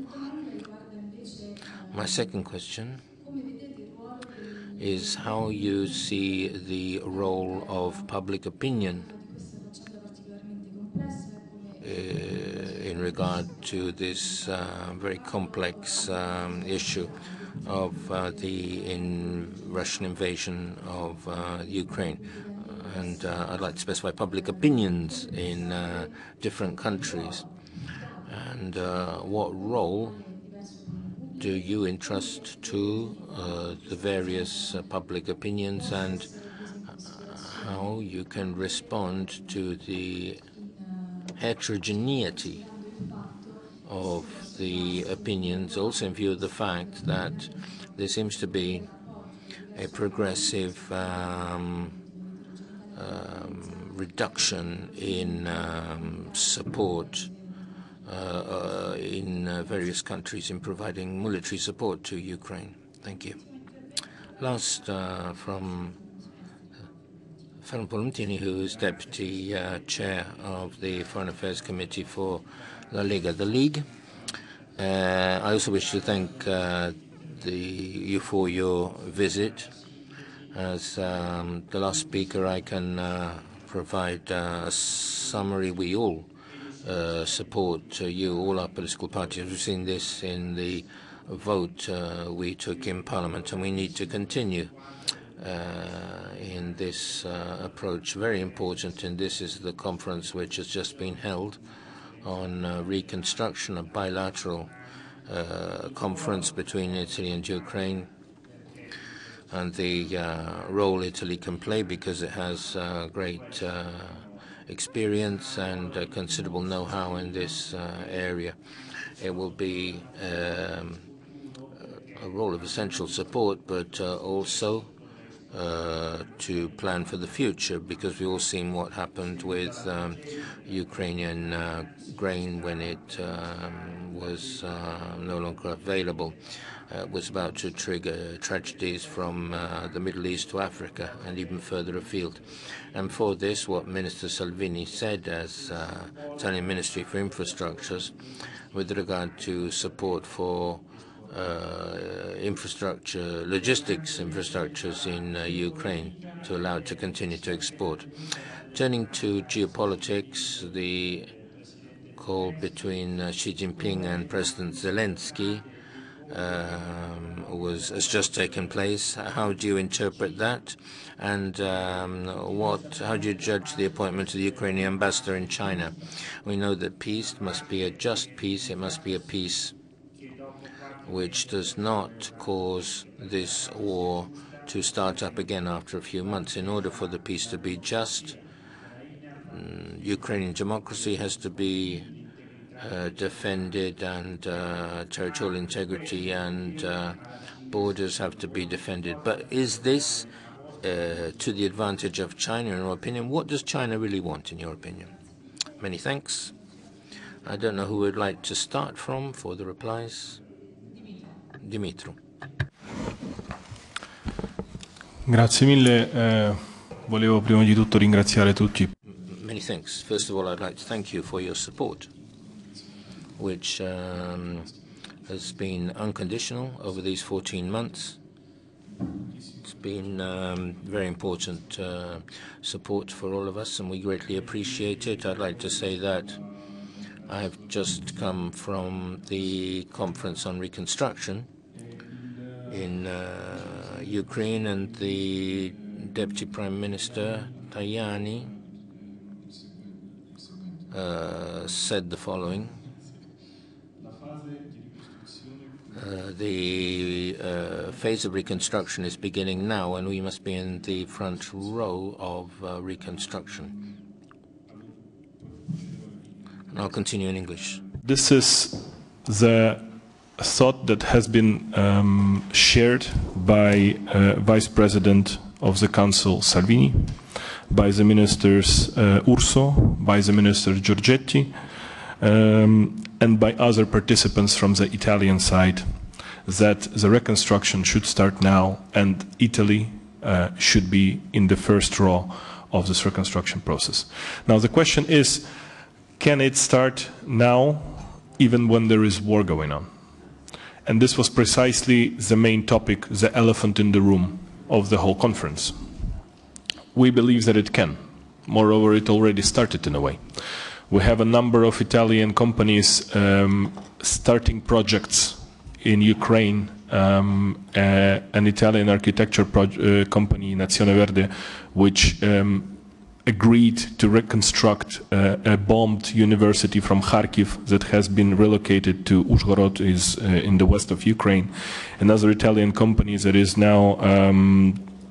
My second question is how you see the role of public opinion in regard to this very complex issue of the Russian invasion of Ukraine. And I'd like to specify public opinions in different countries. And what role do you entrust to the various public opinions, and how you can respond to the heterogeneity of the opinions, also in view of the fact that there seems to be a progressive reduction in support in various countries in providing military support to Ukraine. Thank you. Last, from Ferran Polentini, who is Deputy Chair of the Foreign Affairs Committee for La Lega. The League. I also wish to thank you for your visit. As the last speaker, I can provide a summary. We all support you, all our political parties. We've seen this in the vote we took in Parliament, and we need to continue in this approach. Very important, and this is the conference which has just been held on reconstruction, a bilateral conference between Italy and Ukraine, and the role Italy can play, because it has great experience and considerable know-how in this area. It will be a role of essential support, but also to plan for the future, because we've all seen what happened with Ukrainian grain when it was no longer available. Was about to trigger tragedies from the Middle East to Africa and even further afield. And for this, what Minister Salvini said as Italian Ministry for Infrastructures with regard to support for infrastructure, logistics infrastructures in Ukraine to allow it to continue to export. Turning to geopolitics, the call between Xi Jinping and President Zelensky has just taken place. How do you interpret that? And how do you judge the appointment of the Ukrainian ambassador in China? We know that peace must be a just peace. It must be a peace which does not cause this war to start up again after a few months. In order for the peace to be just, Ukrainian democracy has to be defended, and territorial integrity and borders have to be defended. But is this to the advantage of China, in your opinion? What does China really want, in your opinion? Many thanks. I don't know who would like to start from for the replies. Dimitru. Grazie mille. Volevo prima di tutto ringraziare tutti. Many thanks. First of all, I'd like to thank you for your support, which has been unconditional over these 14 months. It's been very important support for all of us, and we greatly appreciate it. I'd like to say that I've just come from the conference on reconstruction in Ukraine, and the Deputy Prime Minister, Tajani, said the following. The phase of reconstruction is beginning now, and we must be in the front row of reconstruction. And I'll continue in English. This is the thought that has been shared by Vice President of the Council, Salvini, by the Ministers Urso, by the Minister Giorgetti, and by other participants from the Italian side, that the reconstruction should start now, and Italy should be in the first row of this reconstruction process. Now the question is, can it start now, even when there is war going on? And this was precisely the main topic, the elephant in the room of the whole conference. We believe that it can. Moreover, it already started in a way. We have a number of Italian companies starting projects in Ukraine. An Italian architecture company, Nazione Verde, which agreed to reconstruct a bombed university from Kharkiv that has been relocated to Uzhhorod, is in the west of Ukraine. Another Italian company that is now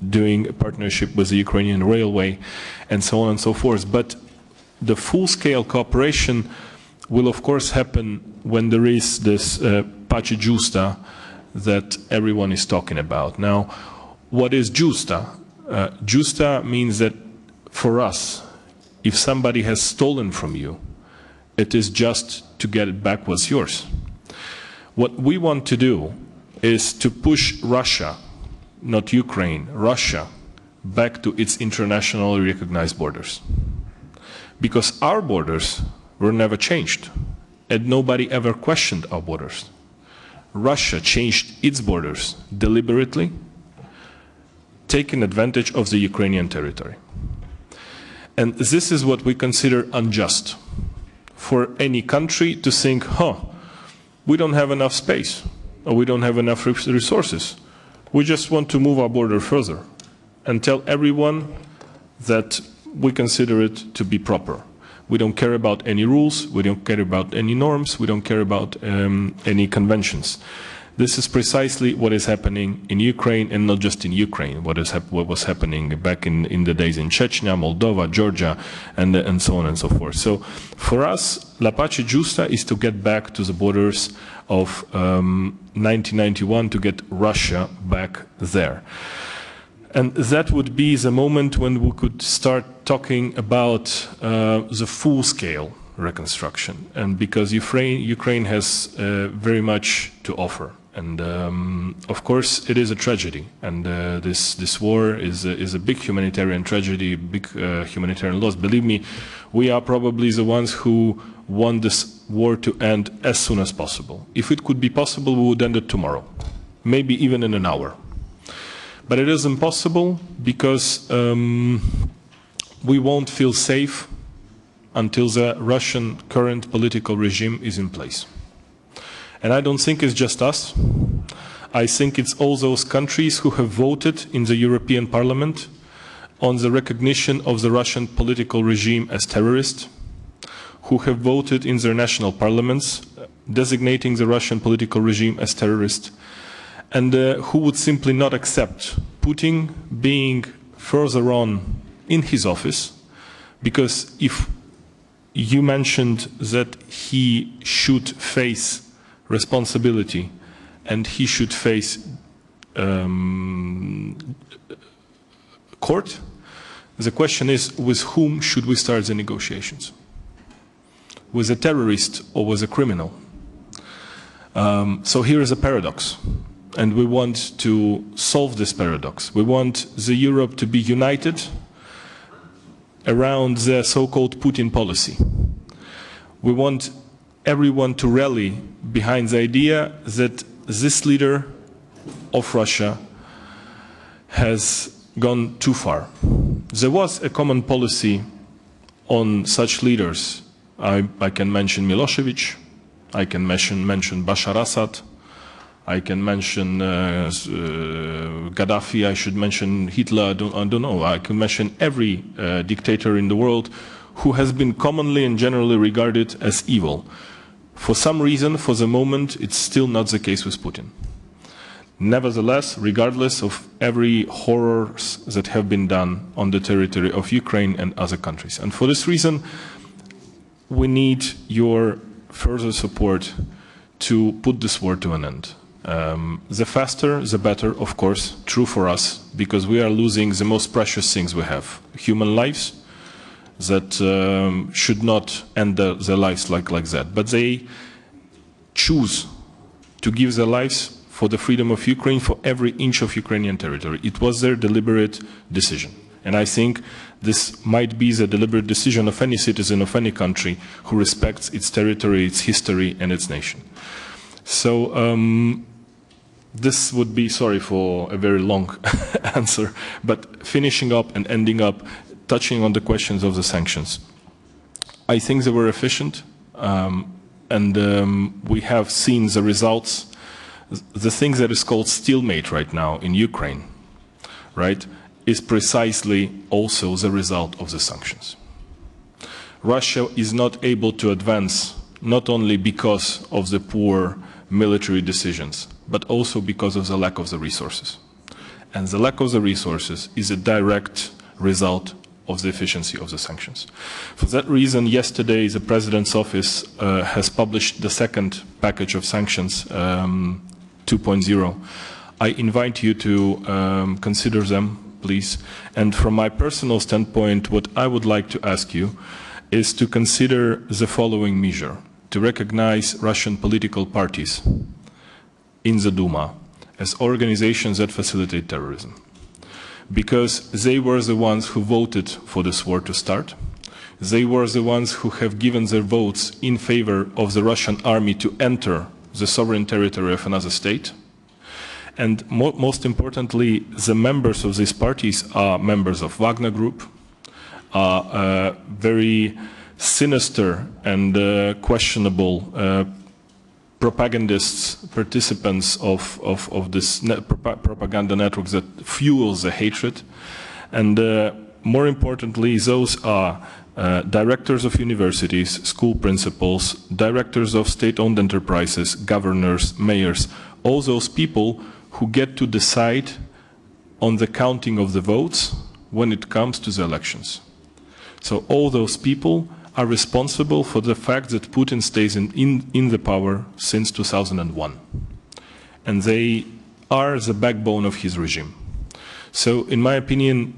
doing a partnership with the Ukrainian railway, and so on and so forth. But the full-scale cooperation will of course happen when there is this pace giusta that everyone is talking about. Now, what is giusta? Giusta means that for us, if somebody has stolen from you, it is just to get it back what's yours. What we want to do is to push Russia, not Ukraine, Russia, back to its internationally recognized borders. Because our borders were never changed, and nobody ever questioned our borders. Russia changed its borders deliberately, taking advantage of the Ukrainian territory. And this is what we consider unjust. For any country to think, we don't have enough space, or we don't have enough resources. We just want to move our border further and tell everyone that we consider it to be proper. We don't care about any rules, we don't care about any norms, we don't care about any conventions. This is precisely what is happening in Ukraine, and not just in Ukraine, what was happening back in the days in Chechnya, Moldova, Georgia, and so on and so forth. So for us, la pace giusta is to get back to the borders of 1991, to get Russia back there. And that would be the moment when we could start talking about the full-scale reconstruction. And because Ukraine has very much to offer. And of course, it is a tragedy. And this war is a big humanitarian tragedy, big humanitarian loss. Believe me, we are probably the ones who want this war to end as soon as possible. If it could be possible, we would end it tomorrow, maybe even in an hour. But it is impossible because we won't feel safe until the Russian current political regime is in place. And I don't think it's just us. I think it's all those countries who have voted in the European Parliament on the recognition of the Russian political regime as terrorist, who have voted in their national parliaments designating the Russian political regime as terrorist, and who would simply not accept Putin being further on in his office, because if you mentioned that he should face responsibility and he should face court, the question is, with whom should we start the negotiations? with a terrorist or with a criminal. So here is a paradox, and we want to solve this paradox. We want the Europe to be united around the so-called Putin policy. We want everyone to rally behind the idea that this leader of Russia has gone too far. There was a common policy on such leaders. I can mention Milosevic, I can mention Bashar Assad, I can mention Gaddafi, I should mention Hitler, I don't know. I can mention every dictator in the world who has been commonly and generally regarded as evil. For some reason, for the moment, it's still not the case with Putin. Nevertheless, regardless of every horrors that have been done on the territory of Ukraine and other countries. And for this reason, we need your further support to put this war to an end. The faster, the better, of course, true for us, because we are losing the most precious things we have, human lives that should not end their lives like that. But they choose to give their lives for the freedom of Ukraine, for every inch of Ukrainian territory. It was their deliberate decision. And I think this might be the deliberate decision of any citizen of any country who respects its territory, its history, and its nation. So this would be, sorry for a very long answer, but finishing up and ending up, touching on the questions of the sanctions. I think they were efficient, and we have seen the results. The thing that is called stalemate right now in Ukraine, right, is precisely also the result of the sanctions. Russia is not able to advance not only because of the poor military decisions, but also because of the lack of the resources. And the lack of the resources is a direct result of the efficiency of the sanctions. For that reason, yesterday the President's office has published the second package of sanctions, 2.0. I invite you to consider them, please. And from my personal standpoint, what I would like to ask you is to consider the following measure: to recognize Russian political parties in the Duma as organizations that facilitate terrorism, because they were the ones who voted for this war to start. They were the ones who have given their votes in favor of the Russian army to enter the sovereign territory of another state. And most importantly, the members of these parties are members of Wagner Group, are very sinister and questionable propagandists, participants of this propaganda network that fuels the hatred. And more importantly, those are directors of universities, school principals, directors of state-owned enterprises, governors, mayors, all those people who get to decide on the counting of the votes when it comes to the elections. So all those people are responsible for the fact that Putin stays in the power since 2001. And they are the backbone of his regime. So in my opinion,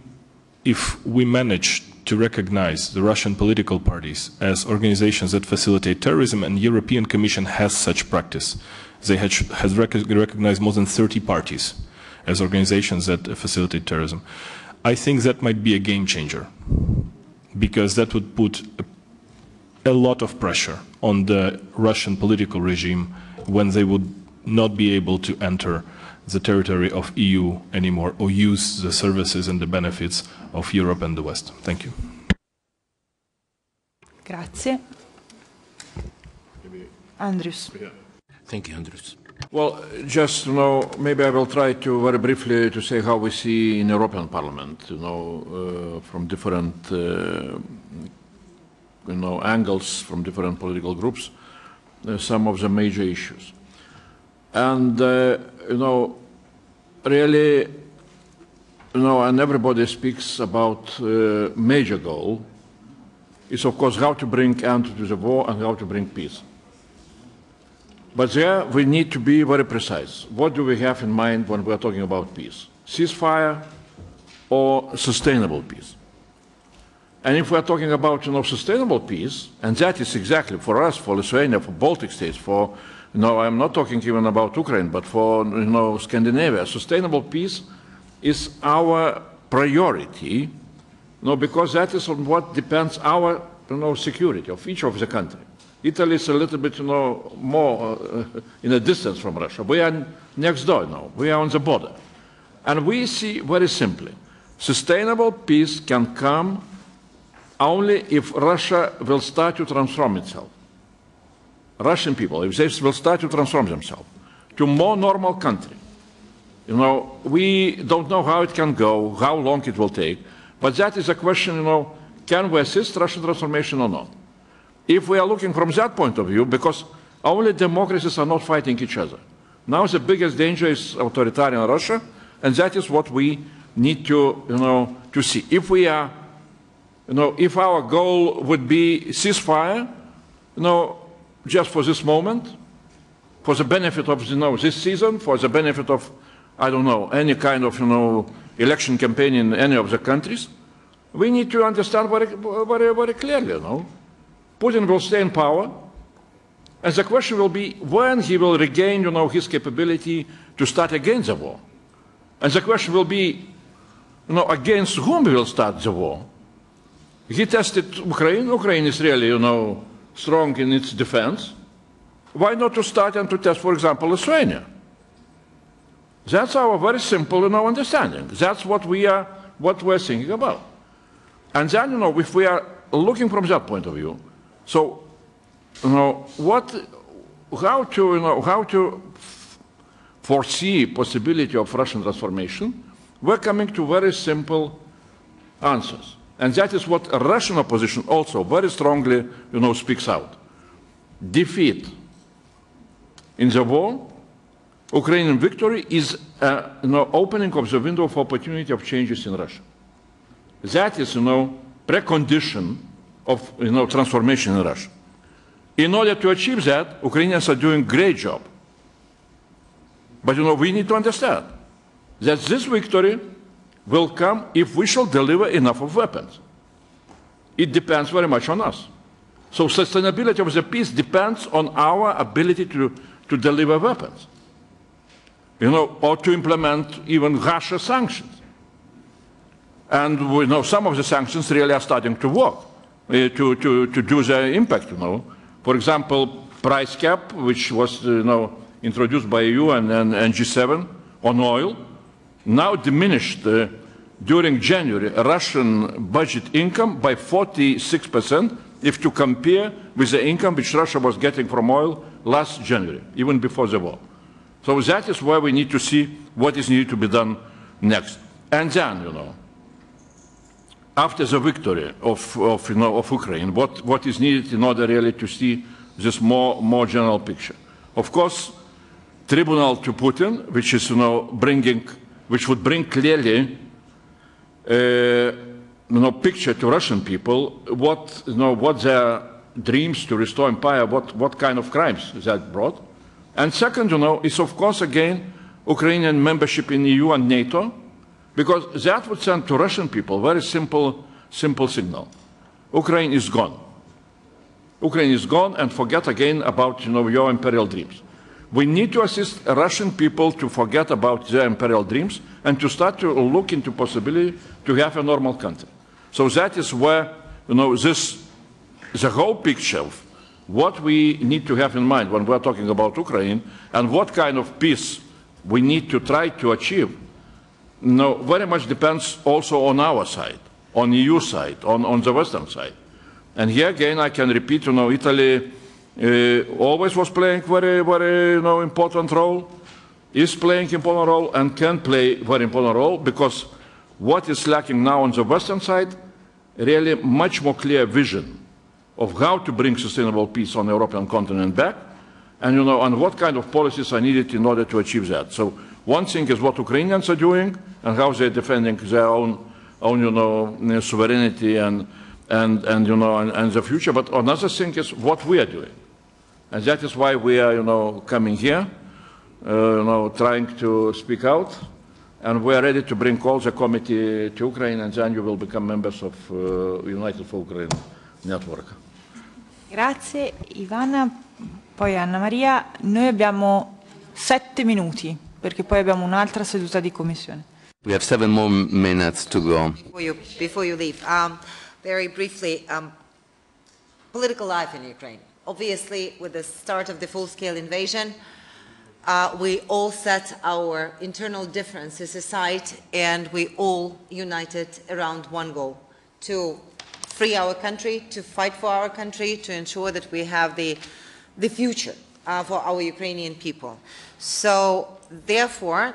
if we manage to recognize the Russian political parties as organizations that facilitate terrorism, and the European Commission has such practice, they has recognized more than 30 parties as organizations that facilitate terrorism. I think that might be a game changer, because that would put a lot of pressure on the Russian political regime when they would not be able to enter the territory of EU anymore or use the services and the benefits of Europe and the West. Thank you. Grazie. Andrews. Thank you, Andrews. Well, just, maybe I will try to very briefly to say how we see in European Parliament, from different, angles, from different political groups, some of the major issues. And, really, and everybody speaks about major goal is, of course, how to bring end to the war and how to bring peace. But there we need to be very precise. What do we have in mind when we are talking about peace? Ceasefire or sustainable peace? And if we're talking about, sustainable peace, and that is exactly for us, for Lithuania, for Baltic states, for, I'm not talking even about Ukraine, but for, Scandinavia, sustainable peace is our priority, because that is on what depends our, security of each of the country. Italy is a little bit, more in a distance from Russia. We are next door now. We are on the border. And we see very simply, sustainable peace can come only if Russia will start to transform itself. Russian people, if they will start to transform themselves to a more normal country. We don't know how it can go, how long it will take, but that is a question, can we assist Russian transformation or not? If we are looking from that point of view, because only democracies are not fighting each other. Now the biggest danger is authoritarian Russia, and that is what we need to, to see. If we are, if our goal would be ceasefire, just for this moment, for the benefit of, this season, for the benefit of, I don't know, any kind of, election campaign in any of the countries, we need to understand very clearly, Putin will stay in power, and the question will be when he will regain, his capability to start again the war. And the question will be, against whom he will start the war. He tested Ukraine. Ukraine is really, strong in its defense. Why not to start and to test, for example, Lithuania? That's our very simple, understanding. That's what we're thinking about. And then, if we are looking from that point of view, so, how to foresee possibility of Russian transformation, we're coming to very simple answers. And that is what Russian opposition also very strongly, speaks out. Defeat in the war, Ukrainian victory is opening of the window of opportunity of changes in Russia. That is, precondition of, transformation in Russia. In order to achieve that, Ukrainians are doing a great job. But, we need to understand that this victory will come if we shall deliver enough of weapons. It depends very much on us. So sustainability of the peace depends on our ability to deliver weapons, or to implement even harsher sanctions. And we know some of the sanctions really are starting to work, to do their impact, For example, price cap, which was, introduced by EU and G7 on oil, now diminished during January Russian budget income by 46% if to compare with the income which Russia was getting from oil last January, even before the war. So that is where we need to see what is needed to be done next. And then, after the victory of Ukraine, what is needed in order really to see this more general picture? Of course, tribunal to Putin, which is, which would bring clearly, picture to Russian people what their dreams to restore empire, what kind of crimes that brought. And second, is of course again Ukrainian membership in EU and NATO, because that would send to Russian people very simple signal: Ukraine is gone. Ukraine is gone, and forget again about your imperial dreams. We need to assist Russian people to forget about their imperial dreams and to start to look into possibility to have a normal country. So that is where, the whole picture of what we need to have in mind when we're talking about Ukraine and what kind of peace we need to try to achieve, very much depends also on our side, on EU side, on the Western side. And here again, I can repeat, Italy always was playing very important role, is playing important role, and can play very important role, because what is lacking now on the Western side, really much more clear vision of how to bring sustainable peace on the European continent back, and and what kind of policies are needed in order to achieve that. So one thing is what Ukrainians are doing and how they're defending their own sovereignty and the future. But another thing is what we are doing. And that is why we are, coming here, trying to speak out And we are ready to bring all the committee to Ukraine, and then you will become members of United for Ukraine network. Grazie Ivana, poi Anna Maria. Noi abbiamo 7 minuti, perché poi abbiamo un'altra seduta di commissione. We have 7 more minutes to go. Before you leave, very briefly, political life in Ukraine. Obviously, with the start of the full-scale invasion, we all set our internal differences aside and we all united around one goal: to free our country, to fight for our country, to ensure that we have the future for our Ukrainian people. So, therefore,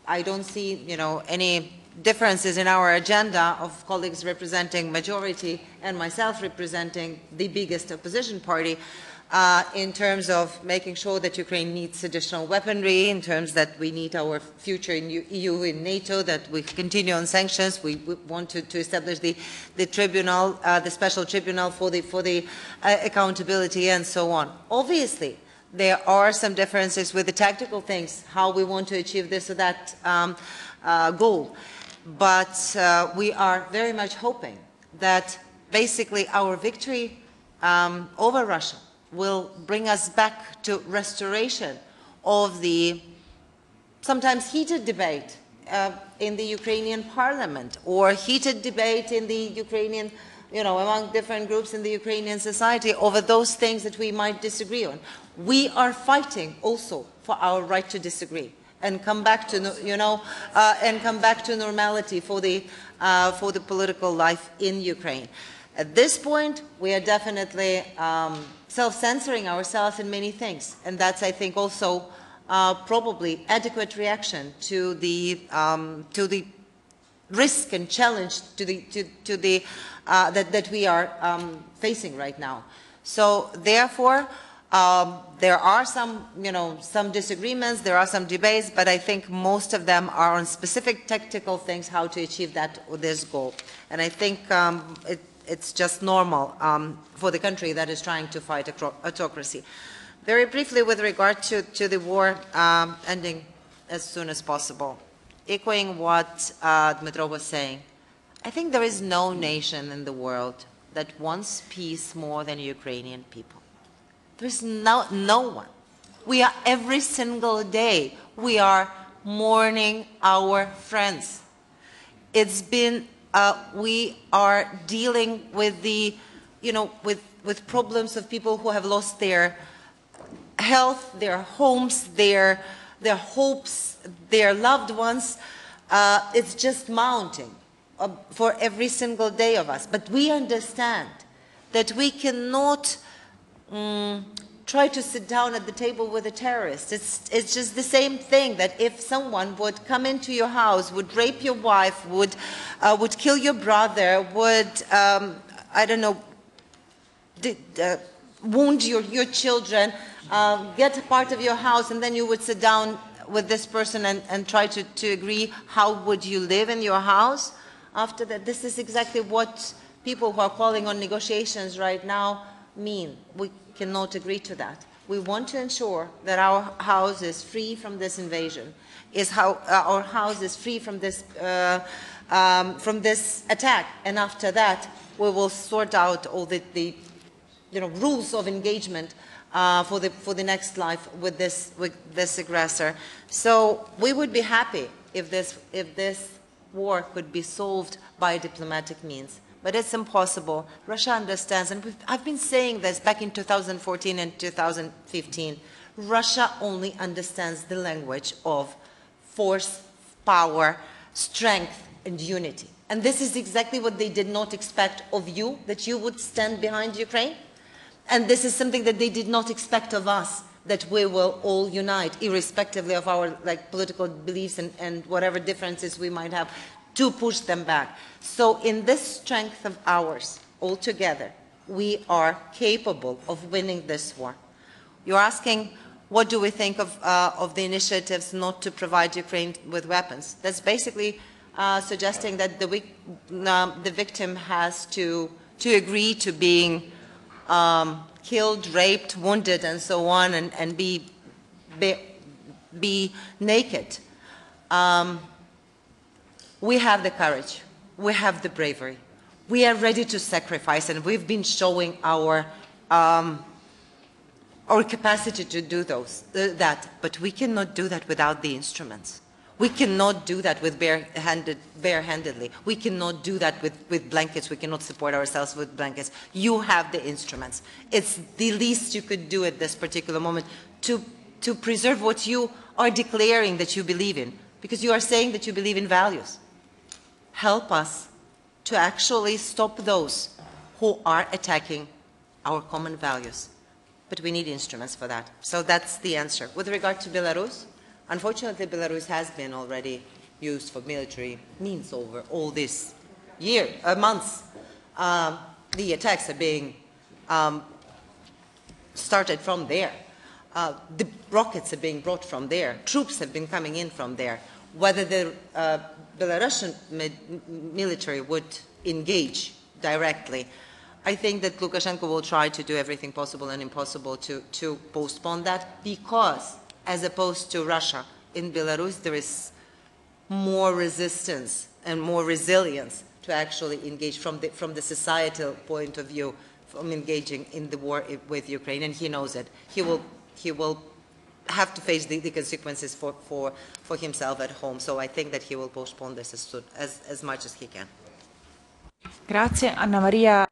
I don't see, any differences in our agenda of colleagues representing majority and myself representing the biggest opposition party in terms of making sure that Ukraine needs additional weaponry, in terms that we need our future in EU, in NATO, that we continue on sanctions. We want to establish the tribunal, the special tribunal for the accountability and so on. Obviously, there are some differences with the tactical things, how we want to achieve this or that goal. But we are very much hoping that basically our victory over Russia will bring us back to restoration of the sometimes heated debate in the Ukrainian parliament, or heated debate in the Ukrainian, among different groups in the Ukrainian society over those things that we might disagree on. We are fighting also for our right to disagree and come back to, and come back to normality for the political life in Ukraine. At this point, we are definitely self-censoring ourselves in many things, and that's, I think, also probably adequate reaction to the risk and challenge that we are facing right now. So, therefore, there are some disagreements, there are some debates, but I think most of them are on specific tactical things, how to achieve this goal. And I think it's just normal for the country that is trying to fight autocracy. Very briefly, with regard to the war ending as soon as possible, echoing what Dmytro was saying, I think there is no nation in the world that wants peace more than Ukrainian people. There's no one. We are every single day, we are mourning our friends. It's been, we are dealing with the, with problems of people who have lost their health, their homes, their hopes, their loved ones. It's just mounting for every single day of us. But we understand that we cannot try to sit down at the table with a terrorist. It's just the same thing that if someone would come into your house, would rape your wife, would kill your brother, would, I don't know, wound your children, get a part of your house, and then you would sit down with this person and try to agree how would you live in your house after that. This is exactly what people who are calling on negotiations right now mean. We cannot agree to that. We want to ensure that our house is free from this invasion, our house is free from this attack, and after that we will sort out all the rules of engagement for the next life with this aggressor. So we would be happy if this war could be solved by diplomatic means. But it's impossible. Russia understands, and I've been saying this back in 2014 and 2015, Russia only understands the language of force, power, strength, and unity. And this is exactly what they did not expect of you, that you would stand behind Ukraine. And this is something that they did not expect of us, that we will all unite, irrespectively of our political beliefs and whatever differences we might have, to push them back. So in this strength of ours, all together, we are capable of winning this war. You're asking, what do we think of the initiatives not to provide Ukraine with weapons? That's basically suggesting that the victim has to agree to being killed, raped, wounded, and so on, and be naked. We have the courage. We have the bravery. We are ready to sacrifice, and we've been showing our capacity to do that. But we cannot do that without the instruments. We cannot do that with barehandedly. We cannot do that with blankets. We cannot support ourselves with blankets. You have the instruments. It's the least you could do at this particular moment to preserve what you are declaring that you believe in, because you are saying that you believe in values. Help us to actually stop those who are attacking our common values. But we need instruments for that. So that's the answer. With regard to Belarus, unfortunately, Belarus has been already used for military means over all these months. The attacks are being started from there. The rockets are being brought from there. Troops have been coming in from there. Whether the Belarusian military would engage directly, I think that Lukashenko will try to do everything possible and impossible to postpone that, because, as opposed to Russia, in Belarus there is more resistance and more resilience to actually engage from the societal point of view, from engaging in the war with Ukraine, and he knows it. He will have to face the consequences for himself at home. So I think that he will postpone this as much as he can. Grazie. Anna Maria.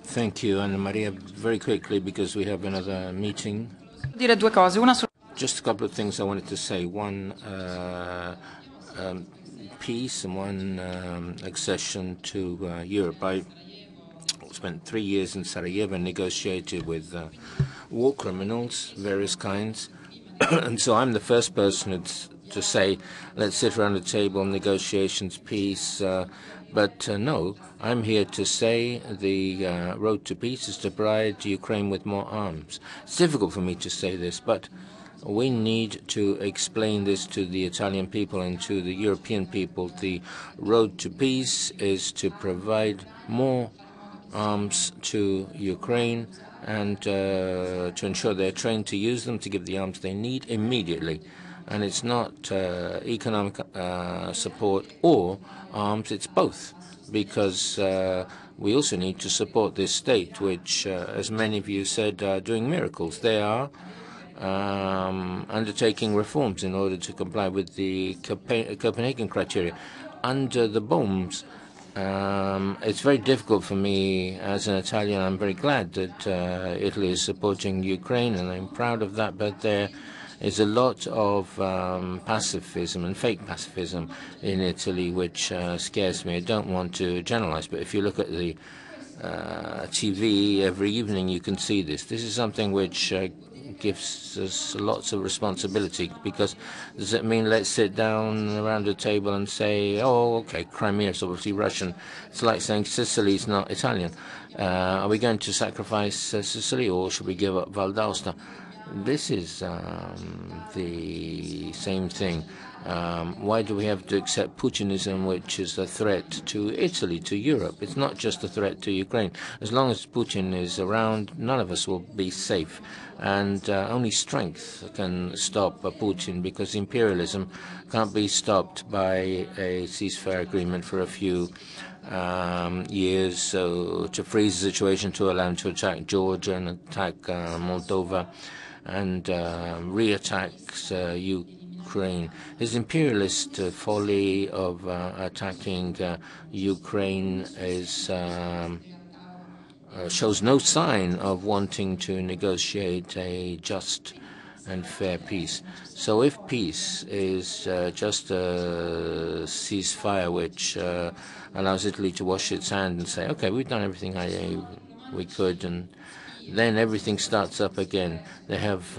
Thank you, Anna Maria. Very quickly, because we have another meeting. Dire due cose. Una Just a couple of things I wanted to say. One, peace, and one, accession to Europe. I spent 3 years in Sarajevo and negotiated with war criminals, various kinds. And so I'm the first person to say, let's sit around the table, negotiations, peace. But no, I'm here to say the road to peace is to provide Ukraine with more arms. It's difficult for me to say this, but we need to explain this to the Italian people and to the European people. The road to peace is to provide more arms to Ukraine and to ensure they're trained to use them, to give the arms they need immediately. And it's not economic support or arms, it's both, because we also need to support this state, which, as many of you said, are doing miracles. They are undertaking reforms in order to comply with the Copenhagen criteria. Under the bombs, it's very difficult for me as an Italian. I'm very glad that Italy is supporting Ukraine, and I'm proud of that, but there is a lot of pacifism and fake pacifism in Italy, which scares me. I don't want to generalize, but if you look at the TV every evening, you can see this. This is something which gives us lots of responsibility, because does it mean let's sit down around a table and say, oh, okay, Crimea is obviously Russian. It's like saying Sicily is not Italian. Are we going to sacrifice Sicily, or should we give up Val d'Aosta? This is the same thing. Why do we have to accept Putinism, which is a threat to Italy, to Europe? It's not just a threat to Ukraine. As long as Putin is around, none of us will be safe. And only strength can stop Putin, because imperialism can't be stopped by a ceasefire agreement for a few years. So to freeze the situation, to allow him to attack Georgia and attack Moldova, and re-attacks Ukraine. His imperialist folly of attacking Ukraine is shows no sign of wanting to negotiate a just and fair peace. So if peace is just a ceasefire which allows Italy to wash its hands and say, okay, we've done everything we could, and then everything starts up again. They have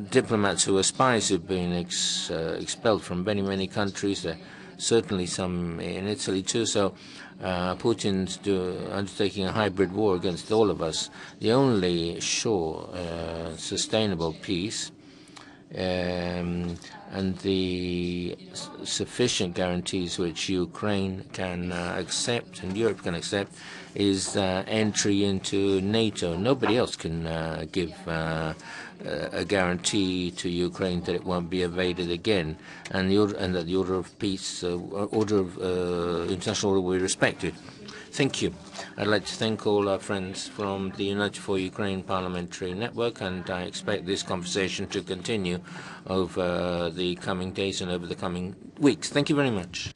diplomats who are spies who've been expelled from many, many countries. There are certainly some in Italy too. So Putin's undertaking a hybrid war against all of us. The only sure sustainable peace and the sufficient guarantees which Ukraine can accept and Europe can accept is entry into NATO. Nobody else can give a guarantee to Ukraine that it won't be invaded again, and that the order of peace, international order will be respected. Thank you. I'd like to thank all our friends from the United for Ukraine Parliamentary Network, and I expect this conversation to continue over the coming days and over the coming weeks. Thank you very much.